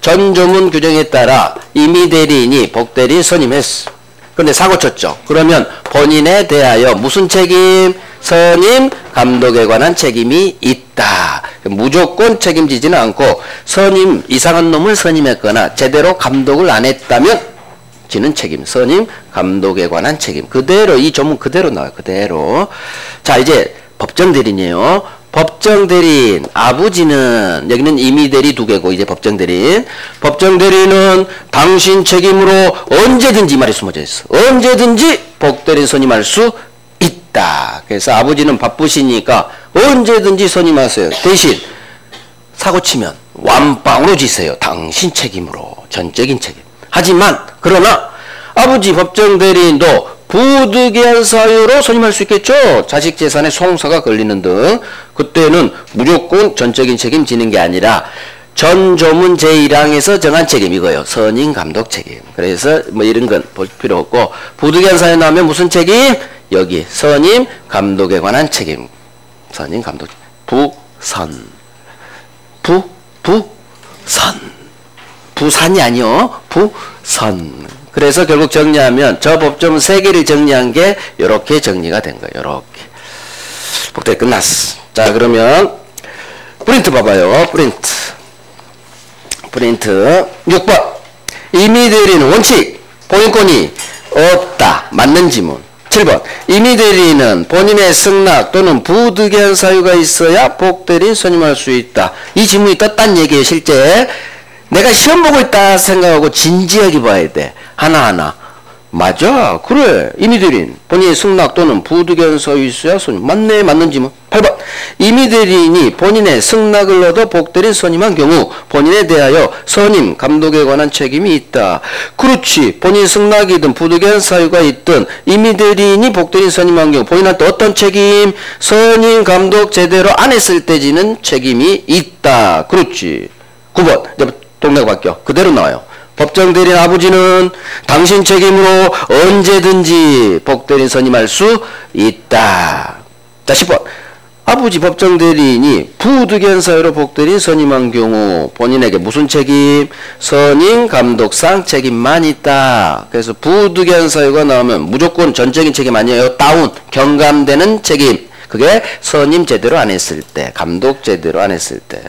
전조문 규정에 따라 임의대리인이 복대리인 선임했어. 그런데 사고 쳤죠. 그러면 본인에 대하여 무슨 책임? 선임, 감독에 관한 책임이 있다. 무조건 책임지지는 않고 선임, 이상한 놈을 선임했거나 제대로 감독을 안 했다면 지는 책임, 선임, 감독에 관한 책임. 그대로 이 조문 그대로 나와요. 그대로. 자, 이제 법정대리인이에요. 법정대리인, 아버지는 여기는 임의대리 두 개고 이제 법정대리인. 법정대리인은 당신 책임으로 언제든지 이 말이 숨어져 있어. 언제든지 복대리인 선임할 수 있다. 그래서 아버지는 바쁘시니까 언제든지 선임하세요. 대신 사고 치면 완빵으로 지세요. 당신 책임으로. 전적인 책임. 하지만 그러나 아버지 법정대리인도 부득이한 사유로 선임할 수 있겠죠. 자식 재산에 송사가 걸리는 등. 그때는 무조건 전적인 책임 지는 게 아니라 전조문 제1항에서 정한 책임 이거예요. 선임 감독 책임. 그래서 뭐 이런 건 볼 필요 없고 부득이한 사유 나오면 무슨 책임? 여기 선임 감독에 관한 책임. 선임 감독 부선. 부선. 부산이 아니요. 부선. 그래서 결국 정리하면 저 법조문 3개를 정리한 게 이렇게 정리가 된 거예요. 이렇게. 복대 끝났어. 자, 그러면 프린트 봐봐요. 프린트 6번. 임의대리는 원칙 본인권이 없다. 맞는 지문. 7번. 임의대리인은 본인의 승낙 또는 부득이한 사유가 있어야 복대리인 선임할 수 있다. 이 지문이 떴단 얘기예요. 실제 내가 시험 보고 있다 생각하고 진지하게 봐야 돼. 하나하나. 맞아. 그래. 임의대리인 본인의 승낙 또는 부득이한 사유 있어야 선임. 맞네. 맞는 지문. 8번. 임의대리인이 본인의 승낙을 얻어 복대리인 선임한 경우 본인에 대하여 선임, 감독에 관한 책임이 있다. 그렇지. 본인 승낙이든 부득이한 사유가 있든 임의대리인이 복대리인 선임한 경우 본인한테 어떤 책임? 선임, 감독 제대로 안 했을 때 지는 책임이 있다. 그렇지. 9번. 동네가 바뀌어. 그대로 나와요. 법정대리인 아버지는 당신 책임으로 언제든지 복대리인 선임할 수 있다. 자, 10번. 아버지 법정대리인이 부득이한 사유로 복대리인 선임한 경우 본인에게 무슨 책임? 선임, 감독상 책임만 있다. 그래서 부득이한 사유가 나오면 무조건 전적인 책임 아니에요. 다운, 경감되는 책임. 그게 선임 제대로 안 했을 때, 감독 제대로 안 했을 때.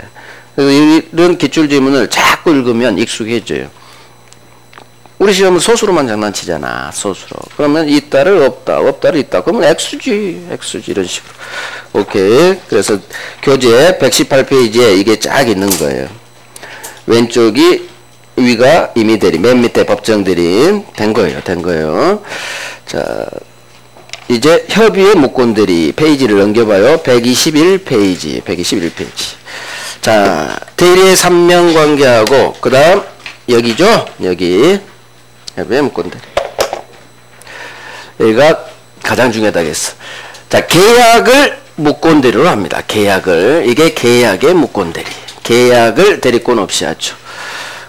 그래서 이런 기출지문을 자꾸 읽으면 익숙해져요. 우리 시험은 소수로만 장난치잖아. 소수로. 그러면 있다를 없다, 없다를 있다. 그러면 X지 이런 식으로. 오케이. 그래서 교재 118페이지에 이게 쫙 있는 거예요. 왼쪽이 위가 임의대리인, 맨 밑에 법정대리인 된 거예요. 자, 이제 협의의 무권대리 페이지를 넘겨봐요. 121페이지. 자, 대리의 3명 관계하고 그 다음 여기죠. 여기 협의의 무권대리. 여기가 가장 중요하다겠어. 자, 계약을 무권대리로 합니다. 계약을. 이게 계약의 무권대리. 계약을 대리권 없이 하죠.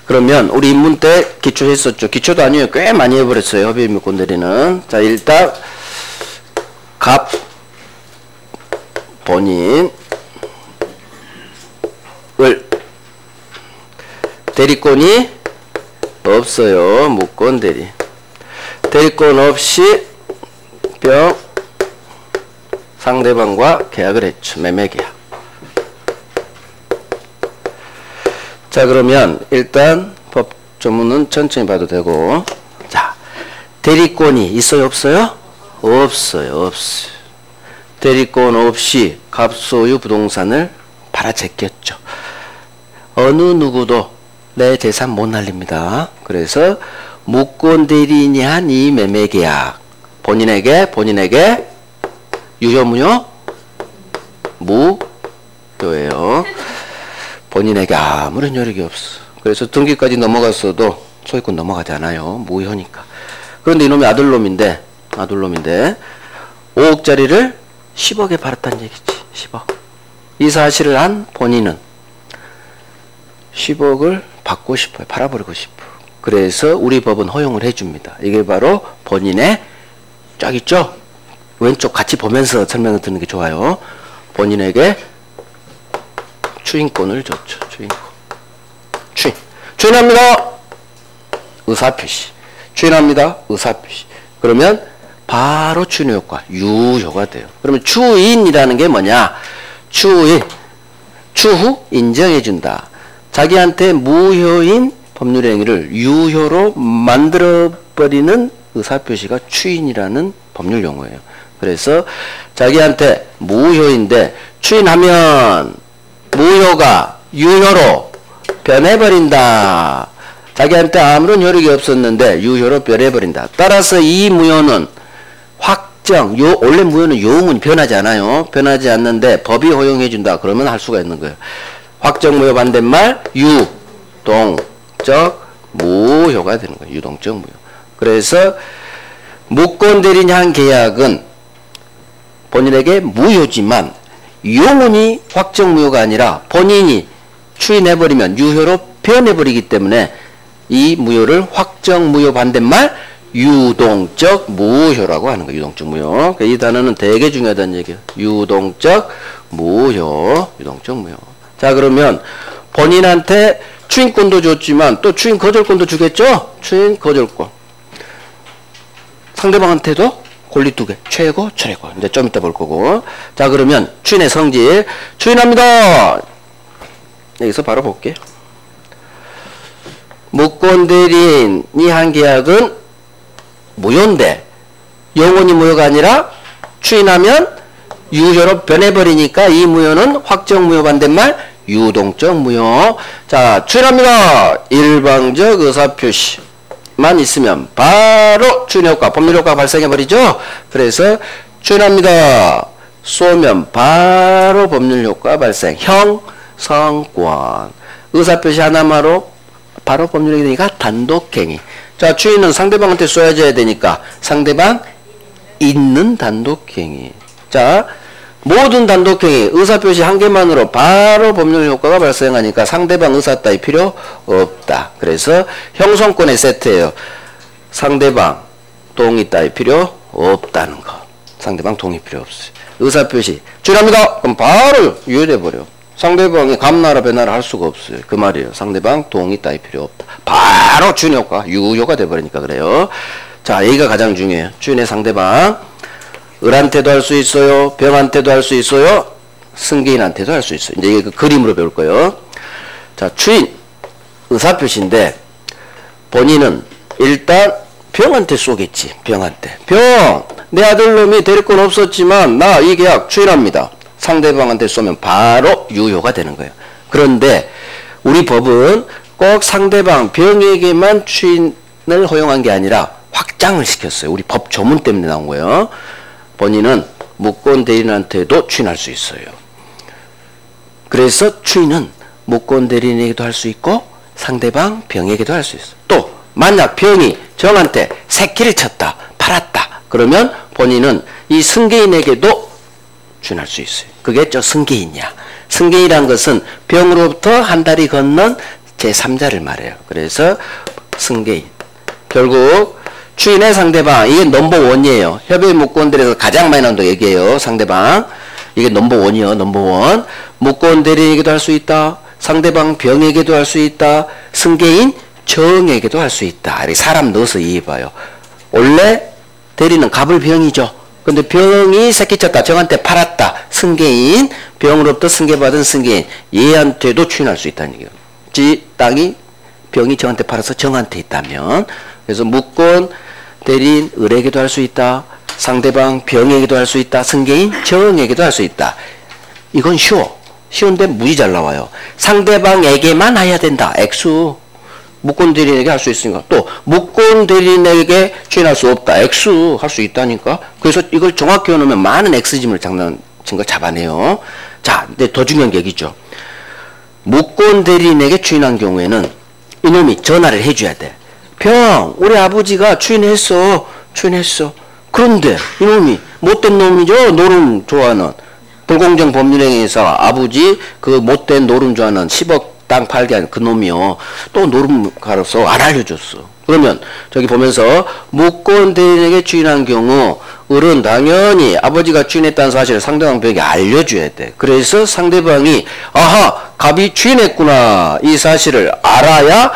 그러면 우리 입문 때 기초했었죠. 기초도 아니에요. 꽤 많이 해버렸어요. 협의의 무권대리는. 자, 일단 갑 본인을 대리권이 없어요. 무권대리. 대리권 없이 병 상대방과 계약을 했죠. 매매계약. 자, 그러면 일단 법조문은 천천히 봐도 되고, 자, 대리권이 있어요? 없어요? 없어요. 대리권 없이 갑소유 부동산을 팔아제꼈죠. 어느 누구도 내 재산 못 날립니다. 그래서 무권대리인이 한 이 매매계약 본인에게 유효 무효? 무효예요. 본인에게 아무런 효력이 없어. 그래서 등기까지 넘어갔어도 소유권 넘어가지 않아요. 무효니까. 그런데 이놈이 아들놈인데 5억짜리를 10억에 팔았다는 얘기지. 10억. 이 사실을 한 본인은 10억을 받고 싶어요. 팔아버리고 싶어. 그래서 우리 법은 허용을 해줍니다. 이게 바로 본인의 쫙 있죠? 왼쪽 같이 보면서 설명을 듣는 게 좋아요. 본인에게 추인권을 줬죠. 추인권. 추인합니다. 의사표시. 추인합니다. 의사표시. 그러면 바로 추인의 효과, 유효가 돼요. 그러면 추인이라는 게 뭐냐? 추인. 추후 인정해준다. 자기한테 무효인 법률행위를 유효로 만들어버리는 의사표시가 추인이라는 법률 용어예요. 그래서 자기한테 무효인데 추인하면 무효가 유효로 변해버린다. 자기한테 아무런 효력이 없었는데 유효로 변해버린다. 따라서 이 무효는 확정, 원래 무효는 요응은 변하지 않아요. 변하지 않는데 법이 허용해준다. 그러면 할 수가 있는 거예요. 확정 무효 반대말 유동적 무효가 되는 거예요. 유동적 무효. 그래서 무권대리인한 계약은 본인에게 무효지만 요문이 확정 무효가 아니라 본인이 추인해버리면 유효로 변해버리기 때문에 이 무효를 확정 무효 반대말 유동적 무효라고 하는 거예요. 유동적 무효. 이 단어는 되게 중요하다는 얘기예요. 유동적 무효. 유동적 무효. 자, 그러면 본인한테 추인권도 줬지만 또 추인 거절권도 주겠죠? 추인 거절권. 상대방한테도 권리 2개. 최고, 최고. 이제 좀 이따 볼 거고. 자, 그러면 추인의 성질. 추인합니다. 여기서 바로 볼게요. 무권대리인이 한 계약은 무효인데 영원히 무효가 아니라 추인하면 유효로 변해버리니까 이 무효는 확정 무효 반대말 유동적 무효. 자, 추인합니다. 일방적 의사표시만 있으면 바로 추인효과, 법률효과 발생해버리죠. 그래서 추인합니다. 쏘면 바로 법률효과 발생. 형성권. 의사표시 하나만으로 바로 법률행위 되니까 단독행위. 자, 추인은 상대방한테 쏘여져야 되니까 상대방 있는 단독행위. 자, 모든 단독행위 의사표시 한 개만으로 바로 법률 효과가 발생하니까 상대방 의사 따위 필요 없다. 그래서 형성권의 세트예요. 상대방 동의 따위 필요 없다는 거. 상대방 동의 필요 없어요. 의사표시 추인합니다. 그럼 바로 유효돼 버려. 상대방이 감나라 배나라 할 수가 없어요. 그 말이에요. 상대방 동의 따위 필요 없다. 바로 추인효과 유효가 돼버리니까 그래요. 자, 여기가 가장 중요해요. 추인의 상대방 을한테도 할 수 있어요. 병한테도 할 수 있어요. 승계인한테도 할 수 있어요. 이제 이게 그 그림으로 배울 거예요. 자, 추인 의사표시인데 본인은 일단 병한테 쏘겠지. 병한테. 병! 내 아들놈이 대리권 없었지만 나 이 계약 추인합니다. 상대방한테 쏘면 바로 유효가 되는 거예요. 그런데 우리 법은 꼭 상대방 병에게만 추인을 허용한 게 아니라 확장을 시켰어요. 우리 법 조문 때문에 나온 거예요. 본인은 무권 대리인한테도 추인할 수 있어요. 그래서 추인은 무권 대리인에게도 할 수 있고 상대방 병에게도 할 수 있어요. 또 만약 병이 정한테 새끼를 쳤다, 팔았다. 그러면 본인은 이 승계인에게도 추인할 수 있어요. 그게 저 승계인이야. 승계인이란 것은 병으로부터 한 달이 건넌 제3자를 말해요. 그래서 승계인. 결국 추인의 상대방, 이게 넘버원이에요. 협의 무권대리에서 가장 많이 나온다고 얘기해요. 상대방. 이게 넘버원이요. 넘버원. 무권 대리인에게도 할 수 있다. 상대방 병에게도 할 수 있다. 승계인 정에게도 할 수 있다. 이렇게 사람 넣어서 이해해봐요. 원래 대리는 갑을 병이죠. 근데 병이 새끼쳤다. 정한테 팔았다. 승계인. 병으로부터 승계받은 승계인. 얘한테도 추인할 수 있다는 얘기예요. 지 땅이 병이 정한테 팔아서 정한테 있다면. 그래서 무권 대리인 을에게도 할 수 있다. 상대방 병에게도 할 수 있다. 승계인 정에게도 할 수 있다. 이건 쉬워. 쉬운데 무지 잘 나와요. 상대방에게만 해야 된다. 액수. 무권 대리인에게 할 수 있으니까. 또 무권 대리인에게 추인할 수 없다. 액수 할 수 있다니까. 그래서 이걸 정확히 해놓으면 많은 X짐을 장난친 거 잡아내요. 자, 근데 더 중요한 게 여기죠. 무권 대리인에게 추인한 경우에는 이놈이 전화를 해줘야 돼. 병, 우리 아버지가 추인했어. 추인했어. 그런데 이놈이 못된 놈이죠. 노름 좋아하는. 불공정 법률행위에서 아버지 그 못된 노름 좋아하는 10억 땅 팔게 한 그 놈이요. 또 노름 가로서 안 알려줬어. 그러면 저기 보면서 무권 대리인에게 추인한 경우 을은 당연히 아버지가 추인했다는 사실을 상대방 병에게 알려줘야 돼. 그래서 상대방이 아하 갑이 추인했구나 이 사실을 알아야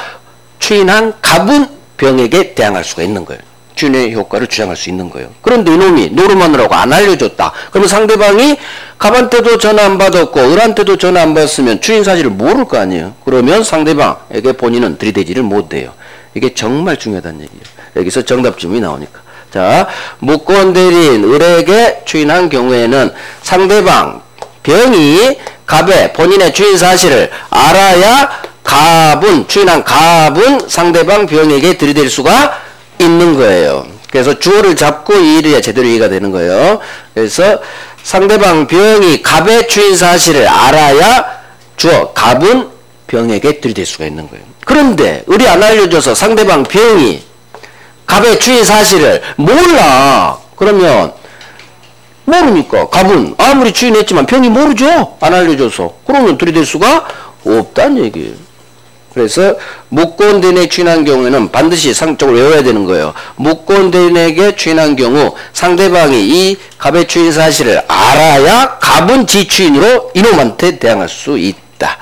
추인한 갑은 병에게 대항할 수가 있는 거예요. 추인의 효과를 주장할 수 있는 거예요. 그런데 이놈이 노름하느라고 안 알려줬다. 그러면 상대방이 갑한테도 전화 안 받았고 을한테도 전화 안 받았으면 추인 사실을 모를 거 아니에요. 그러면 상대방에게 본인은 들이대지를 못해요. 이게 정말 중요하다는 얘기예요. 여기서 정답 질문이 나오니까. 자, 무권 대리인 을에게 추인한 경우에는 상대방 병이 갑의 본인의 추인 사실을 알아야 갑은 추인한 갑은 상대방 병에게 들이댈 수가 있는 거예요. 그래서 주어를 잡고 이 일이 제대로 이해가 되는 거예요. 그래서 상대방 병이 갑의 추인 사실을 알아야 주어 갑은 병에게 들이댈 수가 있는 거예요. 그런데 을이 안 알려줘서 상대방 병이 갑의 추인 사실을 몰라. 그러면 모르니까 갑은 아무리 추인했지만 병이 모르죠. 안 알려줘서. 그러면 들이댈 수가 없다는 얘기예요. 그래서 무권대인에게 추인한 경우에는 반드시 상적으로 외워야 되는 거예요. 무권대인에게 추인한 경우 상대방이 이 갑의 추인 사실을 알아야 갑은 지추인으로 이놈한테 대항할 수 있다.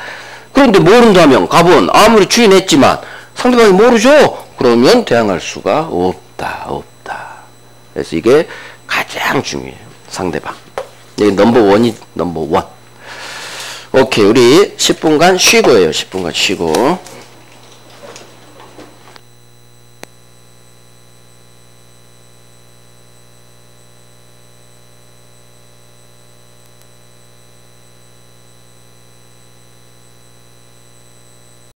그런데 모른다면 갑은 아무리 추인했지만 상대방이 모르죠. 그러면 대항할 수가 없다. 그래서 이게 가장 중요해요. 상대방. 이게 넘버원이 넘버원. 오케이, 우리 10분간 쉬고요. 10분간 쉬고.